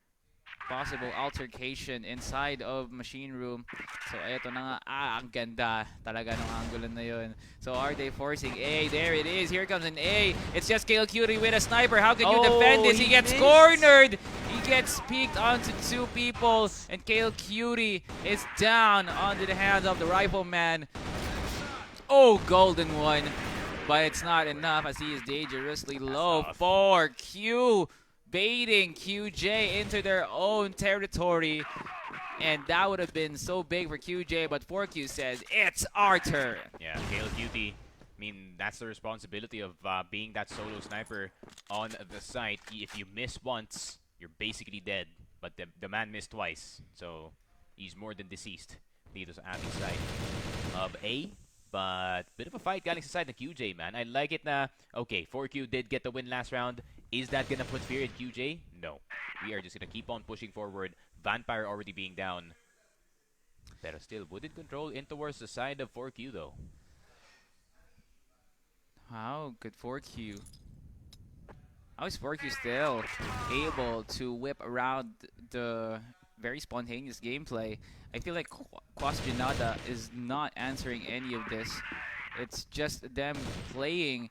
possible altercation inside of machine room? So eto na nga, ang ganda talaga ng angulo na yun. So are they forcing A? There it is, here comes an A. It's just Kale Cutie with a sniper. How can you defend this? He gets cornered. He gets peeked onto two people, and Kale Cutie is down onto the hands of the rifleman. Oh, golden one. But it's not enough as he is dangerously low. 4Q baiting QJ into their own territory. And that would have been so big for QJ, but 4Q says, it's our turn. Yeah, Kale Cutie. I mean, that's the responsibility of being that solo sniper on the site. If you miss once, you're basically dead. But the man missed twice, so he's more than deceased. Dito sa ating side of A. But bit of a fight galing sa side ng QJ, man. I like it na, okay, 4Q did get the win last round. Is that gonna put fear in QJ? No. We are just gonna keep on pushing forward. Vampire already being down. Pero still, would it control in towards the side of 4Q though? How good 4Q. How is 4Q still able to whip around the very spontaneous gameplay? I feel like Quas Jinadas is not answering any of this. It's just them playing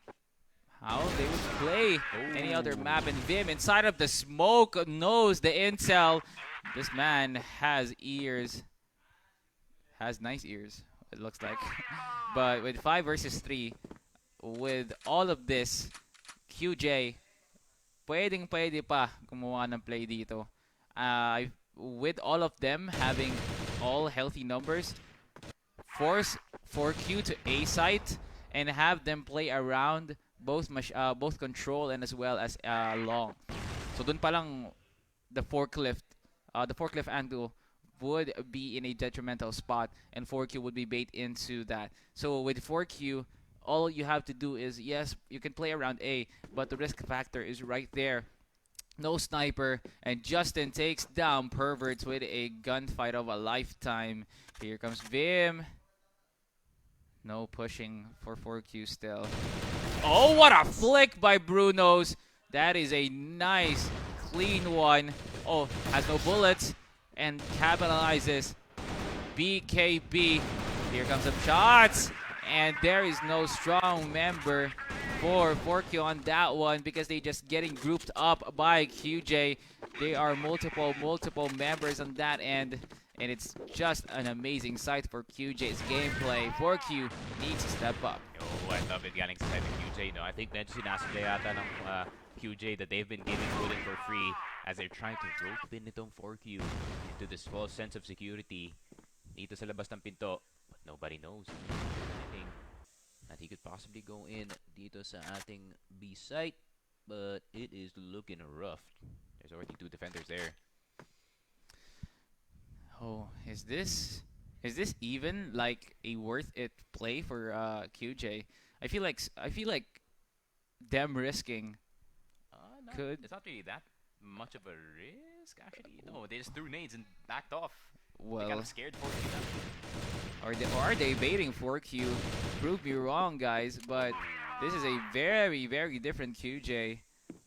how they would play any other map. And Vim inside of the smoke knows the intel. This man has ears. Has nice ears, it looks like. But with 5 versus 3, with all of this, QJ, pwede pa gumawa ng play dito. With all of them having all healthy numbers, force 4Q to A site and have them play around both control and as well as long. So dun pa lang the forklift angle would be in a detrimental spot, and 4Q would be bait into that. So with 4Q, all you have to do is, yes, you can play around A, but the risk factor is right there. No sniper, and Justin takes down Perverts with a gunfight of a lifetime. Here comes Vim. No pushing for 4Q still. Oh, what a flick by Brunos. That is a nice, clean one. Oh, has no bullets and capitalizes. BKB. Here comes some shots. And there is no strong member for 4Q on that one because they just getting grouped up by QJ. They are multiple members on that end, and it's just an amazing sight for QJ's gameplay. 4Q needs to step up. Oh, I love it galing sa side ng QJ. No, I think medyo sinasadya yata ng QJ that they've been giving bullet for free as they're trying to rope in itong 4Q into this false sense of security dito sa labas ng pinto. But nobody knows anything that he could possibly go in dito sa ating B site, but it is looking rough. There's already 2 defenders there. Oh, is this even like a worth it play for QJ? I feel like them risking could. It's not really that much of a risk, actually. No, they just threw nades and backed off. Well, they kind of scared 4Q. Are they baiting 4Q? Prove me wrong, guys, but this is a very, very different QJ.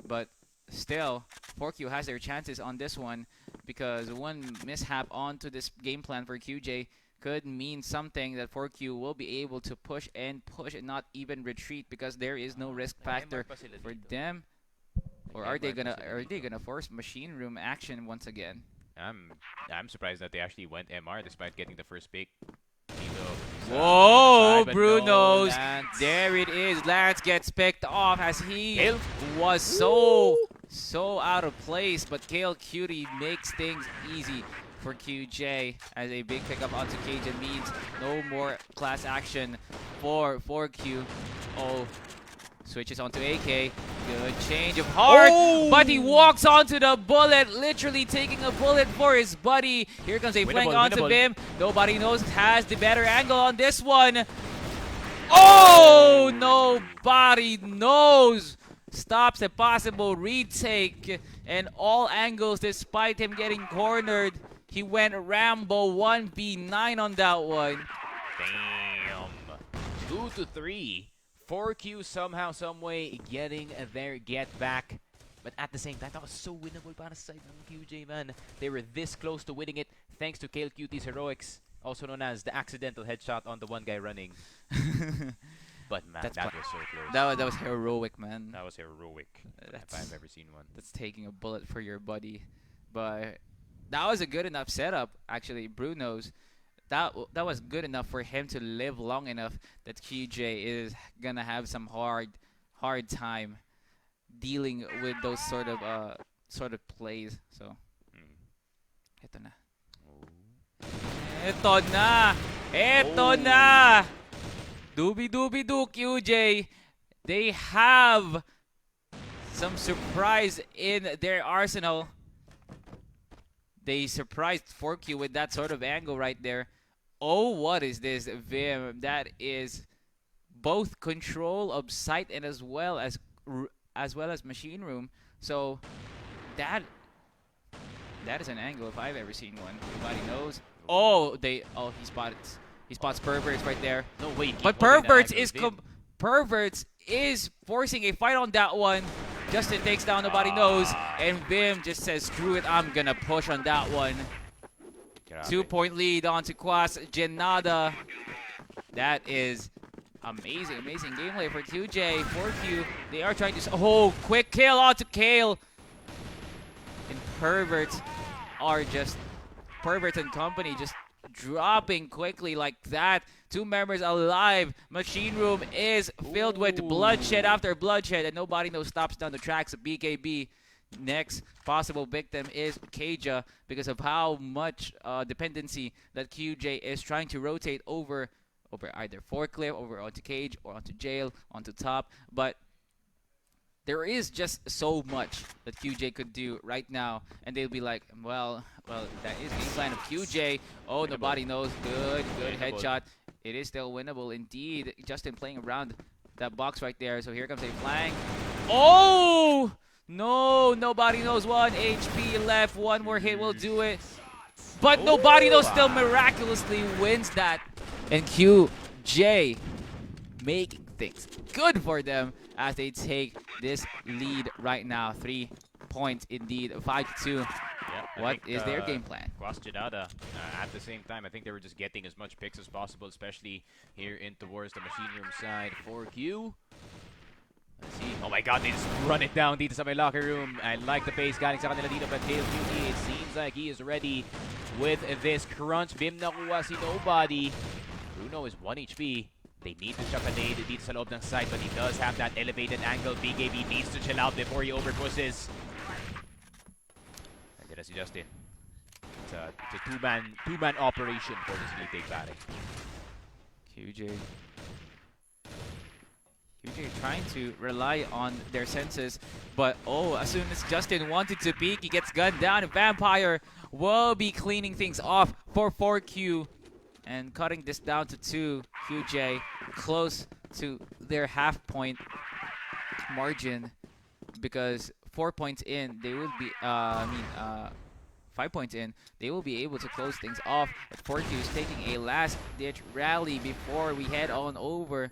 But still, 4Q has their chances on this one because one mishap onto this game plan for QJ could mean something that 4Q will be able to push and not even retreat because there is no risk factor for them. Or are they gonna force machine room action once again? I'm surprised that they actually went MR despite getting the first pick. Whoa, Bruno's. There it is. Lance gets picked off as he was so out of place. But Kale Cutie makes things easy for QJ as a big pickup onto Cajun means no more class action for 4Q. Oh, switches onto AK. Good change of heart, Oh! but he walks onto the bullet, literally taking a bullet for his buddy. Here comes a flank onto Bim. Nobody knows has the better angle on this one. Oh, nobody knows. Stops a possible retake and all angles despite him getting cornered. He went Rambo 1v9 on that one. Damn. 2-3. 4Q somehow, someway getting their get back. But at the same time, that was so winnable para sa side ng QJ, man. They were this close to winning it thanks to Kale Cutie's heroics, also known as the accidental headshot on the one guy running. But man, that was so close. That was heroic, man. That was heroic. If I've ever seen one. That's taking a bullet for your buddy. But that was a good enough setup, actually. Bruno's. That was good enough for him to live long enough that QJ is gonna have some hard time dealing with those sort of plays. So, eto na. Eto na. Eto na. Doobie-doobie-doo, QJ. They have some surprise in their arsenal. They surprised 4Q with that sort of angle right there. Oh, what is this, Vim? That is both control of sight and as well as machine room. So that is an angle if I've ever seen one. Everybody knows. Oh, he spots Perverts right there. No, wait. But Perverts is forcing a fight on that one. Justin takes down, nobody knows, and Vim just says, screw it, I'm gonna push on that one. 2-point lead onto Quas Jinada. That is amazing gameplay for QJ. 4Q, they are trying to, quick kill onto Kale. And Perverts and company just dropping quickly like that. 2 members alive. Machine room is filled with bloodshed after bloodshed, and nobody knows stops down the tracks of BKB. Next possible victim is Keija because of how much dependency that QJ is trying to rotate over either forklift, over onto cage, or onto jail, onto top. But there is just so much that QJ could do right now, and they'll be like, well, that is game plan of QJ. Oh, winnable. Nobody knows. Good headshot. It is still winnable indeed. Justin playing around that box right there. So here comes a flank. Oh! No, nobody knows. 1 HP left. One more hit will do it. But nobody knows still miraculously wins that. And QJ making things good for them as they take this lead right now. 3 points indeed. 5-2. Yep, what is their game plan? Quas Jinadas, at the same time, I think they were just getting as much picks as possible, especially here in towards the machine room side. 4Q. Let's see. Oh my god, they just run it down dito sa may locker room. I like the pace galing sa kanila dito, but Kale Cutie, it seems like he is ready with this crunch. Bim nakuha si nobody. Bruno is 1 HP. They need to chuck a nade dito sa loob ng side, but he does have that elevated angle. BKB needs to chill out before he overpushes. Nandiyan na si Justin. It's a two-man operation for this retake batting. QJ trying to rely on their senses, but as soon as Justin wanted to peek, he gets gunned down, and Vampire will be cleaning things off for 4Q and cutting this down to 2. QJ close to their half-point margin because 4 points in, they will be, 5 points in, they will be able to close things off. 4Q is taking a last-ditch rally before we head on over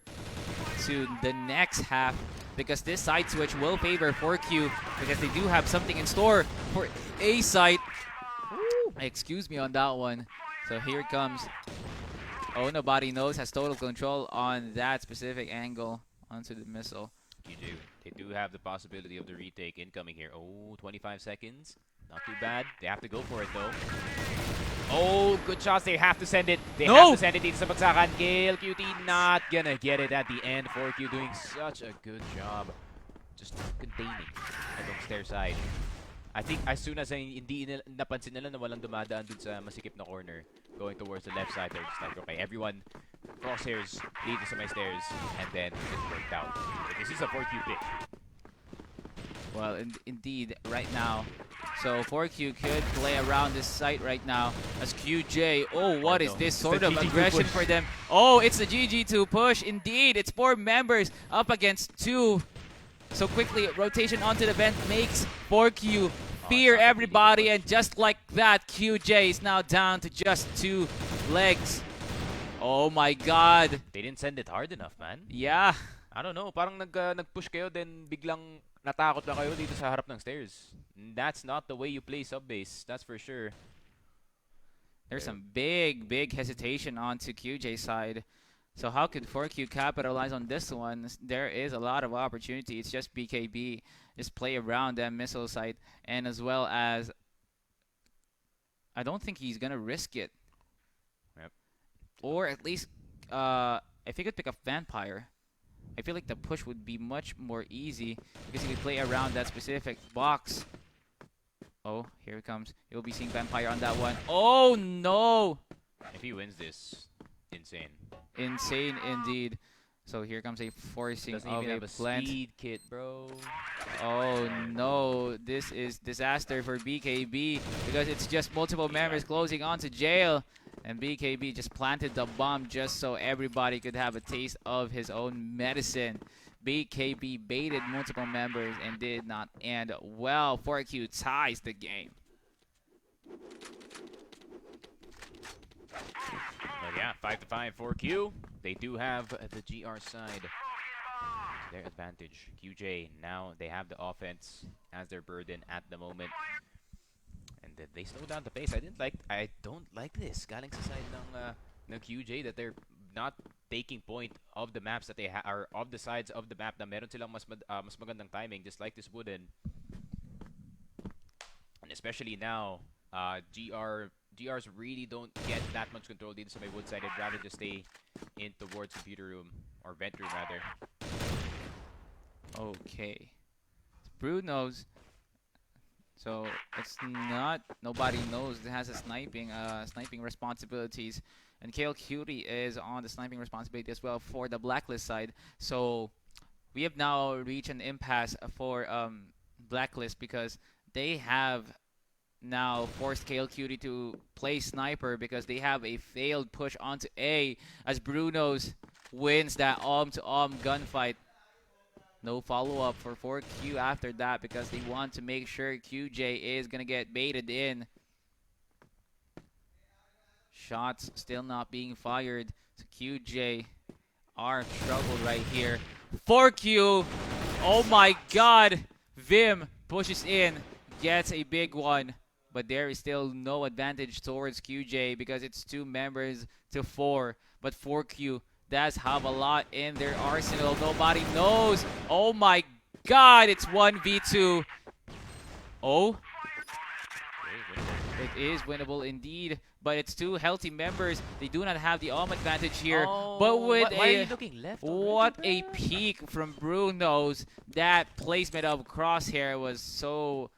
to the next half, because this side switch will favor 4Q because they do have something in store for A site. Excuse me on that one. So here it comes. Oh, nobody knows has total control on that specific angle onto the missile. They do have the possibility of the retake incoming here. Oh, 25 seconds. Not too bad. They have to go for it though. Oh, good shots. They have to send it. They have to send it dito sa bagsakan. Kale Cutie not gonna get it at the end. 4Q doing such a good job just containing itong stair side. I think as soon as hindi napansin nila na walang dumadaan dun sa masikip na corner going towards the left side, they're just like, okay, everyone crosshairs dito sa my stairs, and then it worked out. This is a 4Q pick. Well, indeed, right now. So 4Q could play around this site right now as QJ. Oh, what is no. this It's sort the of GG2 aggression push. for them? Oh, it's the GG2 push. Indeed, it's 4 members up against 2. So quickly, rotation onto the vent makes 4Q fear it's not a everybody, GG2 and just like that, QJ is now down to just 2 legs. Oh my god. They didn't send it hard enough, man. Yeah. I don't know, parang nag-push kayo, then biglang natakot na kayo dito sa harap ng stairs. That's not the way you play sub-base, that's for sure. There's some big hesitation onto QJ's side. So how could 4Q capitalize on this one? There is a lot of opportunity. It's just BKB. Just play around that missile site. And as well as, I don't think he's going to risk it. Yep. Or at least, if he could pick up Vampire, I feel like the push would be much more easy because he could play around that specific box. Oh, here it comes. You'll be seeing Vampire on that one. Oh, no! If he wins this, insane. Insane indeed. So here comes a forcing Doesn't of even a have a plant. speed kit, bro. Oh no, this is disaster for BKB because it's just multiple members closing onto jail. And BKB just planted the bomb just so everybody could have a taste of his own medicine. BKB baited multiple members and did not end well. 4Q ties the game. But yeah, 5-5 for Q. They do have the GR side to their advantage. QJ, now they have the offense as their burden at the moment. And they slow down the pace. I don't like this. Galing sa side ng QJ that they're not taking point of the maps that they are of the sides of the map na meron silang mas magandang timing, just like this wooden. And especially now, GRs really don't get that much control dito sa may wood side. They'd rather just stay in towards computer room, or vent room rather. Okay. Bruno's. So it's not, nobody knows it has a sniping responsibilities, and Kale Cutie is on the sniping responsibility as well for the blacklist side. So we have now reached an impasse for blacklist because they have now forced Kale Cutie to play sniper because they have a failed push onto A as Bruno's wins that arm-to-arm gunfight. No follow-up for 4Q after that because they want to make sure QJ is going to get baited in. Shots still not being fired. So QJ are troubled right here. 4Q, oh my god. Vim pushes in, gets a big one. But there is still no advantage towards QJ because it's 2 members to 4. But 4Q does have a lot in their arsenal. Nobody knows. Oh my god, it's 1v2. Oh. It is winnable indeed, but it's 2 healthy members. They do not have the home advantage here. Oh, but with why are you looking left already, what bro? a peek from Bruno's. That placement of Crosshair was so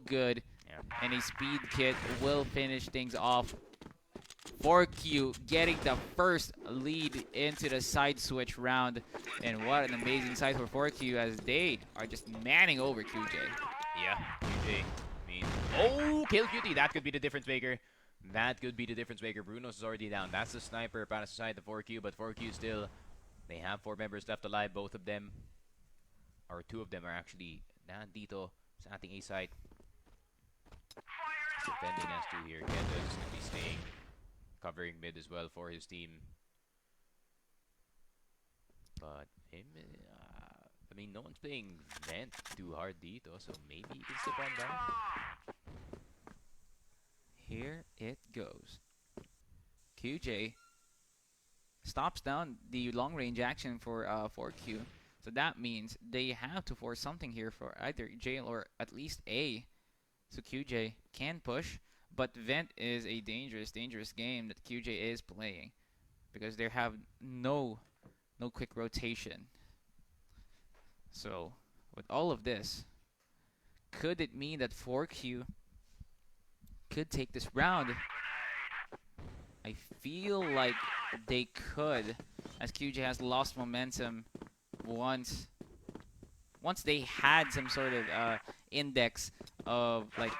good. Yeah. And a speed kit will finish things off. 4Q getting the first lead into the side switch round. And what an amazing side for 4Q as they are just manning over QJ. Yeah, QJ. Oh, Kill Cutie. That could be the difference maker. That could be the difference maker. Bruno's is already down. That's the sniper para sa side of 4Q, but 4Q still, they have 4 members left alive. Both of them, or 2 of them are actually nandito sa ating A side. Defending as 2 here. Kendo is going to be staying, covering mid as well for his team. But him, I mean, no one's playing vent too hard dito, so maybe he can slip on down. Here it goes. QJ stops down the long-range action for 4Q. So that means they have to force something here for either jail or at least A. So QJ can push, but vent is a dangerous game that QJ is playing because they have no quick rotation. So with all of this, could it mean that 4Q could take this round? I feel like they could, as QJ has lost momentum once. once they had some sort of index of like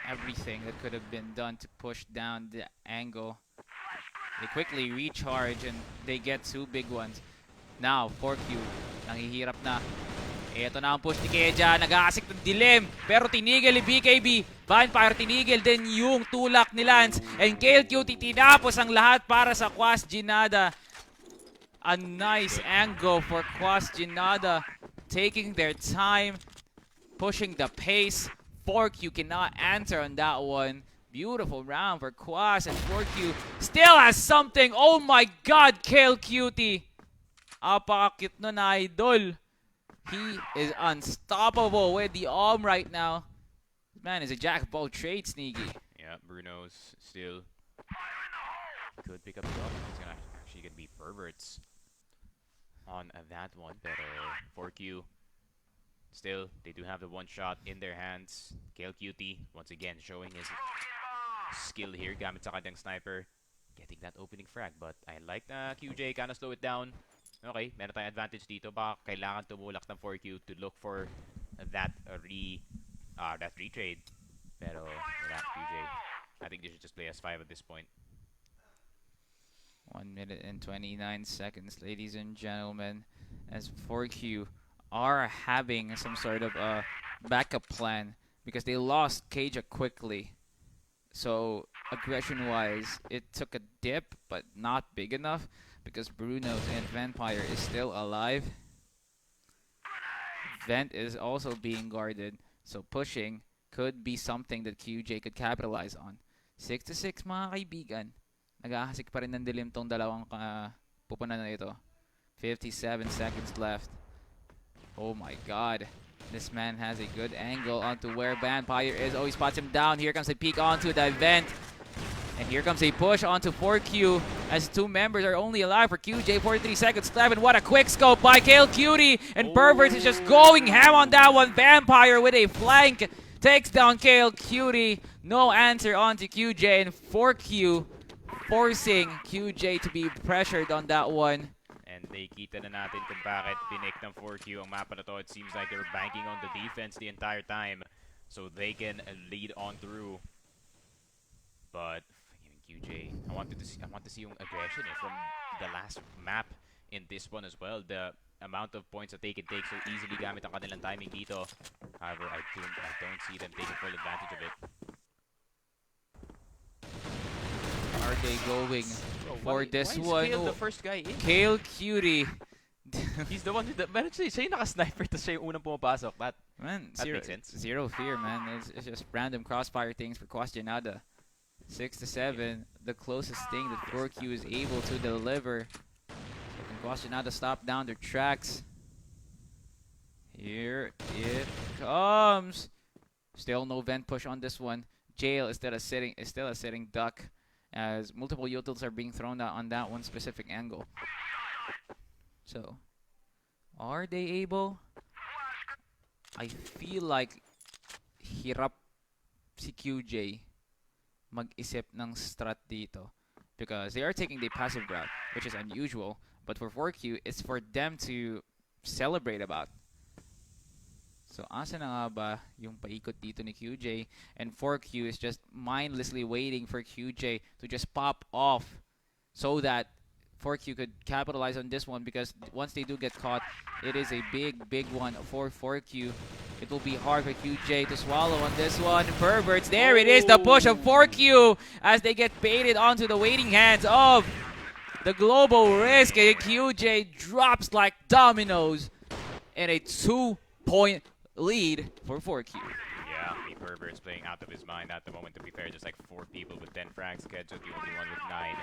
everything that could have been done to push down the angle, they quickly recharge and they get 2 big ones. Now, 4Q, nanghihirap na. Ito na ang push ni Keja, nag-aasik ng dilim, pero tinigil ni BKB. Vampire tinigil din yung tulak ni Lance. And KLQT tinapos ang lahat para sa Quas Jinada. A nice angle for Quas Jinada, taking their time, pushing the pace. 4Q cannot answer on that one. Beautiful round for Quas, and 4Q still has something. Oh my god, KLQT. Apaka-cute nun, idol. He is unstoppable with the arm right now. This man is a jack of all trades, Sneaky. Yeah, Bruno's still could pick up the off. He's gonna actually gonna be perverts on that one, but 4Q still they do have the one shot in their hands. KLQT once again showing his skill here, gamit sa kanyang sniper, getting that opening frag. But I like na QJ kind of slow it down. Okay, meron tayong advantage dito. Baka kailangan tumulak ng 4Q to look for that retrade. Pero wala, QJ. I think they should just play S5 at this point. 1 minute and 29 seconds, ladies and gentlemen, as 4Q are having some sort of a backup plan because they lost Keja quickly. So aggression-wise, it took a dip, but not big enough, because Bruno's and Vampire is still alive. Vent is also being guarded, so pushing could be something that QJ could capitalize on. 6-6 mga kaibigan. Nag-ahasik pa rin ng dilim tong dalawang pupunan na ito. 57 seconds left. Oh my god. This man has a good angle onto where Vampire is. Oh, he spots him down. Here comes a peek onto the vent. And here comes a push onto 4Q as 2 members are only alive for QJ. 43 seconds left, and what a quick scope by KLQT. And Perverts is just going ham on that one. Vampire with a flank takes down KLQT. No answer onto QJ, and 4Q forcing QJ to be pressured on that one. And nakita na natin kung bakit pinik ng 4Q ang mapa na to. It seems like they're banking on the defense the entire time so they can lead on through. But QJ, I want to see yung aggression from the last map in this one as well. The amount of points that they can take so easily gamit ang kanilang timing dito. However, I don't see them taking full advantage of it. Are they going for this one? Kale the first guy in? KLQT. He's the one who... siya yung naka-sniper tapos siya yung unang pumapasok. That makes sense. Zero fear, man. It's just random crossfire things for Quas Jinadas. 6-7, the closest thing that 4Q is able to deliver. And Quas Jinadas stop down their tracks. Here it comes. Still no vent push on this one. Jail is still a sitting duck, as multiple utils are being thrown out on that one specific angle. So, are they able? I feel like hirap si QJ mag-isip ng strat dito, because they are taking the passive route, which is unusual, but for 4Q, it's for them to celebrate about. So, asa na nga ba yung paikot dito ni QJ, and 4Q is just mindlessly waiting for QJ to just pop off so that 4Q could capitalize on this one, because once they do get caught, it is a big one for 4Q. It will be hard for QJ to swallow on this one. Perverts, there it is, the push of 4Q as they get baited onto the waiting hands of the Global Risk. And QJ drops like dominoes in a 2-point lead for 4Q. Yeah, the Pervert's playing out of his mind at the moment, to be fair. Just like 4 people with 10 frags. Kedjo, the only one with 9.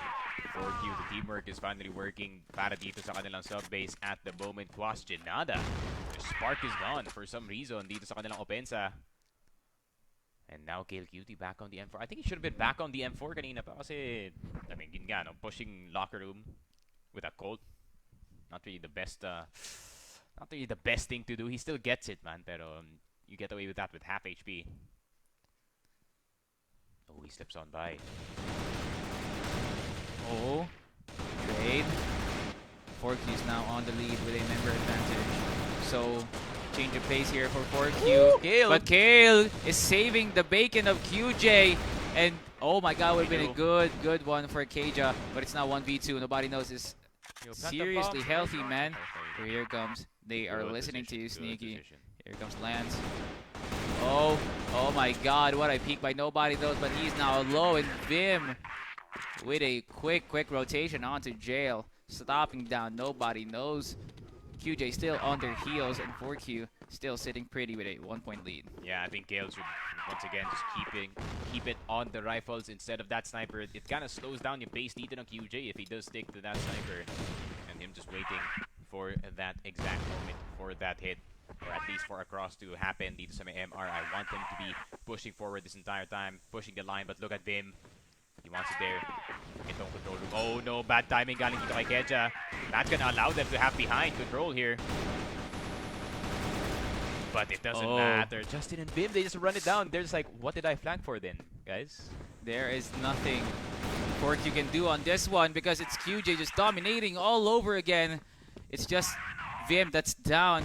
4Q, the teamwork is finally working para dito sa kanilang sub-base at the moment. Quas Jinadas. The spark is gone for some reason dito sa kanilang opensa. And now KLQT back on the M4. I think he should have been back on the M4 kanina pa kasi, I mean, yun nga, no, pushing locker room with a Colt. Not really the best, thing to do. He still gets it, man, pero you get away with that with half HP. Oh, he slips on by. Oh, trade. 4Q is now on the lead with a member advantage. So Change of pace here for 4Q. Kale. But Kale is saving the bacon of QJ. And oh my god, would have been a good one for Keja. But it's now 1v2. Nobody knows this. Seriously healthy, man. So here it comes. They are listening to you, Sneaky. Here comes Lance. Oh my god, what a peek by nobody knows, but he's now low, and Vim with a quick rotation onto Jail, stopping down nobody knows. QJ still on their heels, and 4Q still sitting pretty with a 1-point lead. Yeah, I think Gale should once again just keep it on the rifles instead of that sniper. It kind of slows down your pace dito ng QJ if he does stick to that sniper, and him just waiting for that exact moment for that hit, or at least for a cross to happen dito sa may MR. I want him to be pushing forward this entire time, pushing the line, but look at Vim. He wants it there. Itong control room. Oh no, bad timing galing dito kay Keja. That's gonna allow them to have behind control here. But it doesn't matter. Justin and Vim, they just run it down. They're just like, what did I flank for then, guys? There is nothing 4Q can do on this one because it's QJ just dominating all over again. It's just Vim that's down.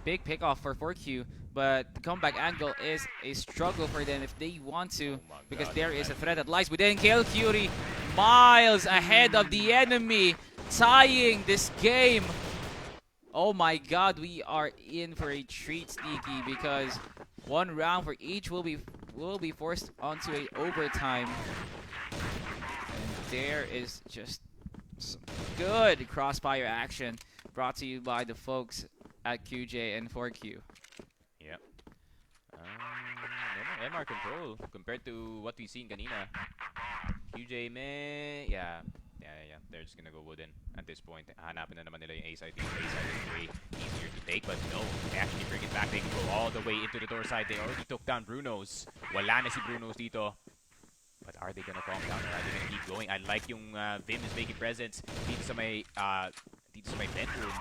Big pickoff for 4Q, but the comeback angle is a struggle for them if they want to, because there is a threat that lies within. Kale Curie miles ahead of the enemy, tying this game. Oh my god, we are in for a treat, Sneaky, because one round for each will be forced onto a overtime. And there is just some good crossfire action brought to you by the folks at QJ and 4Q. Yep. MR control compared to what we seen kanina. QJ, meh, yeah. They're just gonna go wooden at this point. Hanapin na naman nila yung A-side. A-side is way easier to take, but no, they actually bring it back. They can go all the way into the door side. They already took down Bruno's. Wala na si Bruno's dito. But are they gonna calm down or are they gonna keep going? I like yung Vim is making presence dito sa may bedroom.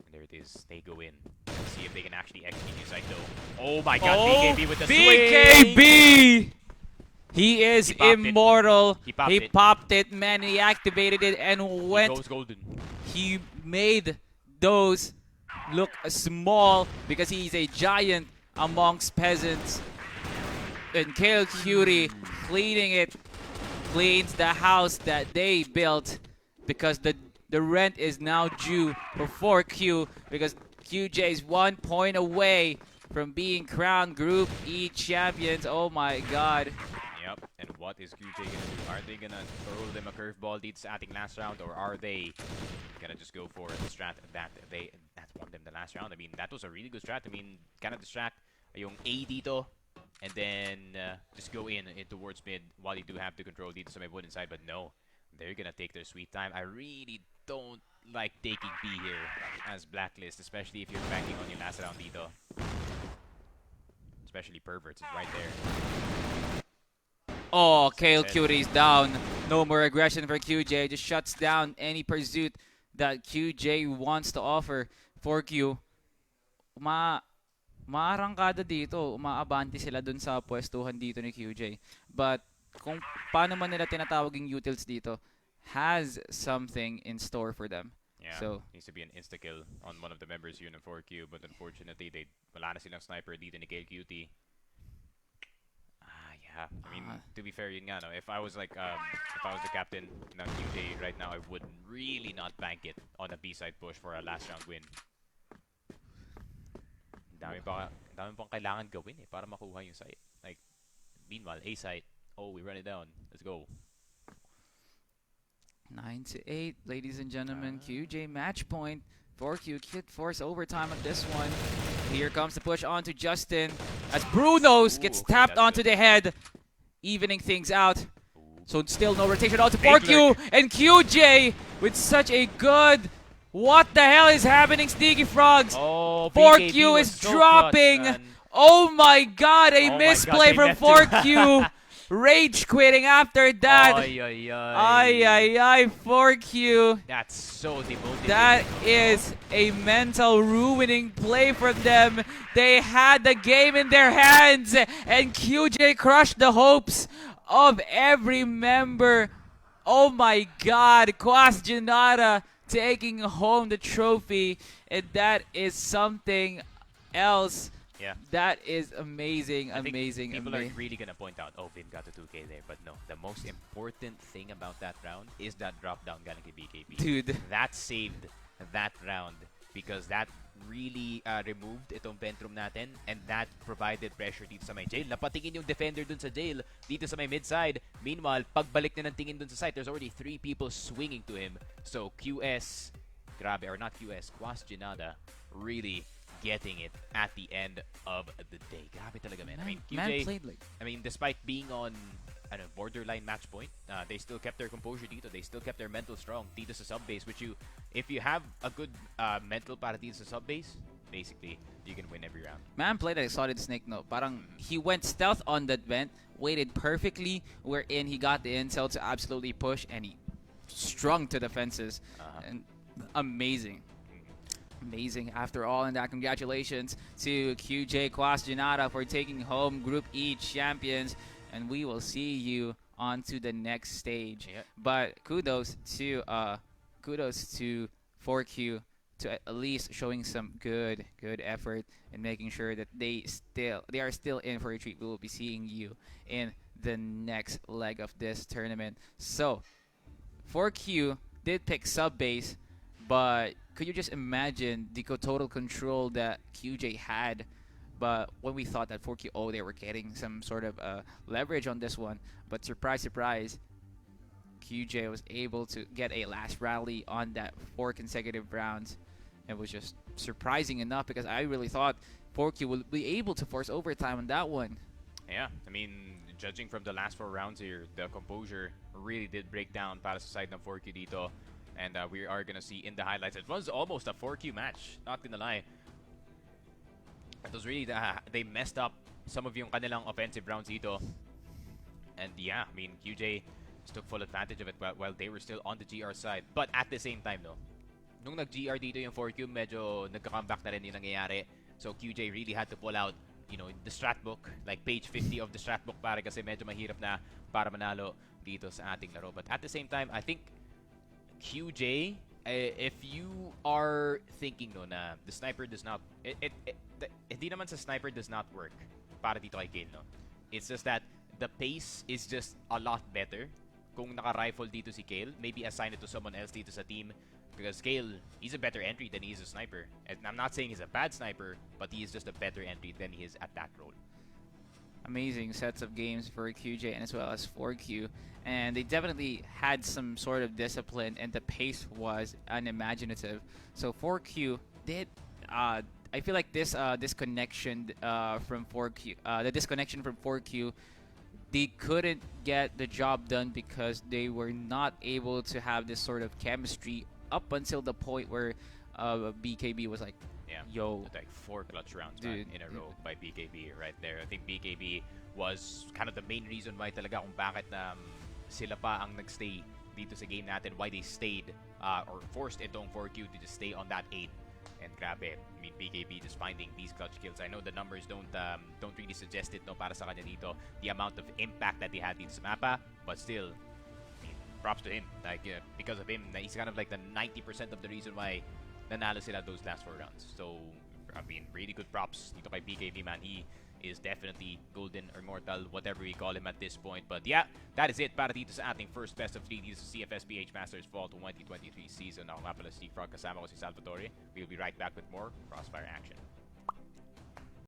And there it is. They go in. Let's see if they can actually execute inside though. Oh my god, BKB with the BKB! swing! He is immortal. He popped it, man. He activated it and went. He goes golden. He made those look small because he's a giant amongst peasants. And Kale Curie cleans the house that they built, because the rent is now due for 4Q, because QJ is 1 point away from being crowned Group E champions. Oh my god. Yep, and what is QJ gonna do? Are they gonna throw them a curveball dito sa ating last round, or are they gonna just go for the strat that won them the last round? I mean, that was a really good strat. I mean, kind of distract yung A dito, and then just go in towards mid while you do have to control dito sa may wooden side. But no, they're gonna take their sweet time. I really don't like taking B here as Blacklist, especially if you're banking on your last round dito. Especially Perverts is right there. Oh, Kale Curie's down. No more aggression for QJ. Just shuts down any pursuit that QJ wants to offer. 4Q, maarangkada dito. Umaabante sila dun sa pwestuhan dito ni QJ. But kung paano man nila tinatawag yung utils dito, has something in store for them. Yeah, so needs to be an insta-kill on one of the members here in 4Q, but unfortunately, wala na silang sniper dito ni Kale QT. Yeah, I mean, to be fair, yun nga, no, if I was like, if I was the captain ng QJ right now, I would really not bank it on a B-side push for a last round win. Dami pang kailangan gawin para makuha yung site. Like, meanwhile, A-side, oh, we run it down. Let's go. 9-8, ladies and gentlemen. QJ match point. 4Q could force overtime on this one. Here comes the push onto Justin as Bruno's gets tapped onto the head, evening things out. So still no rotation onto 4Q, and QJ with such a good. What the hell is happening, Sneaky Frogs? Oh, 4Q is dropping. Oh my god, a misplay from 4Q. Rage quitting after that. Ay, 4Q. That's so demotivating. That is a mental ruining play from them. They had the game in their hands, and QJ crushed the hopes of every member. Oh my god, Quas Jinadas taking home the trophy, and that is something else. Yeah. That is amazing, I think amazing, people are amazing. really gonna point out, oh, Vin got the 2K there, but no. The most important thing about that round is that drop down galing kay BKB. Dude. That saved that round because that really removed itong Ventrum natin, and that provided pressure dito sa may jail. Napatingin yung defender dun sa jail dito sa may mid side. Meanwhile, pagbalik na ng tingin dun sa side, there's already 3 people swinging to him. So QS, grabe, or not QS, Quas Jinada, really getting it at the end of the day. Grabe talaga, man. I mean, QJ, played like I mean, despite being on borderline match point, they still kept their composure dito. They still kept their mental strong dito sa sub base, which if you have a good mental para dito sa sub base, basically, you can win every round. Man played like a solid snake, no. Parang he went stealth on that vent, waited perfectly, wherein he got the intel to absolutely push, and he strung to the fences. And amazing. Amazing after all, and that congratulations to QJ Quas Jinada for taking home Group E champions, and we will see you on to the next stage. Yeah. But kudos to 4Q to at least showing some good effort and making sure that they are still in for a treat. We will be seeing you in the next leg of this tournament. So 4Q did pick sub base, but could you just imagine the total control that QJ had? But when we thought that 4Q, they were getting some sort of leverage on this one. But surprise, surprise, QJ was able to get a last rally on that 4 consecutive rounds. It was just surprising enough because I really thought 4Q would be able to force overtime on that one. Yeah, I mean, judging from the last 4 rounds here, the composure really did break down para sa side ng 4Q dito. And we are going to see in the highlights. It was almost a 4Q match, not gonna lie. It was really, they messed up some of yung kanilang offensive rounds dito. And yeah, I mean, QJ just took full advantage of it while they were still on the GR side. But at the same time, no, nung nag-GR dito yung 4Q, medyo nagka-comeback na rin yung nangyayari. So QJ really had to pull out, the strat book, like page 50 of the strat book para kasi medyo mahirap na para manalo dito sa ating laro. But at the same time, I think QJ, if you are thinking na the sniper does not, hindi naman sa sniper does not work para dito kay Kale, no? It's just that the pace is just a lot better kung naka-rifle dito si Kale. Maybe assign it to someone else dito sa team because Kale, he's a better entry than he is a sniper. And I'm not saying he's a bad sniper, but he is just a better entry than he is at that role. Amazing sets of games for QJ and as well as 4Q, and they definitely had some sort of discipline, and the pace was unimaginative. So 4Q did. I feel like this disconnection from 4Q, the disconnection from 4Q, they couldn't get the job done because they were not able to have this sort of chemistry up until the point where BKB was like, yeah, yo, like 4 clutch rounds dude, in a row by BKB right there. I think BKB was kind of the main reason why talaga kung bakit sila pa ang nagstay dito sa game natin, why they stayed or forced itong 4Q to just stay on that 8. And grabe, I mean, BKB just finding these clutch kills. I know the numbers don't really suggest it, no, para sa kanya dito, the amount of impact that they had dito sa mapa, but still, I mean, props to him. Like, because of him, he's kind of like the 90% of the reason why nanalo sila those last 4 rounds. So, I mean, really good props dito kay BKB, man. He is definitely golden or immortal, whatever we call him at this point. But yeah, that is it para dito sa ating first best of 3 dito sa CFS PH Masters Fall 2023 season. Ako nga pala si Frog, kasama ko si Salvatore. We'll be right back with more Crossfire action.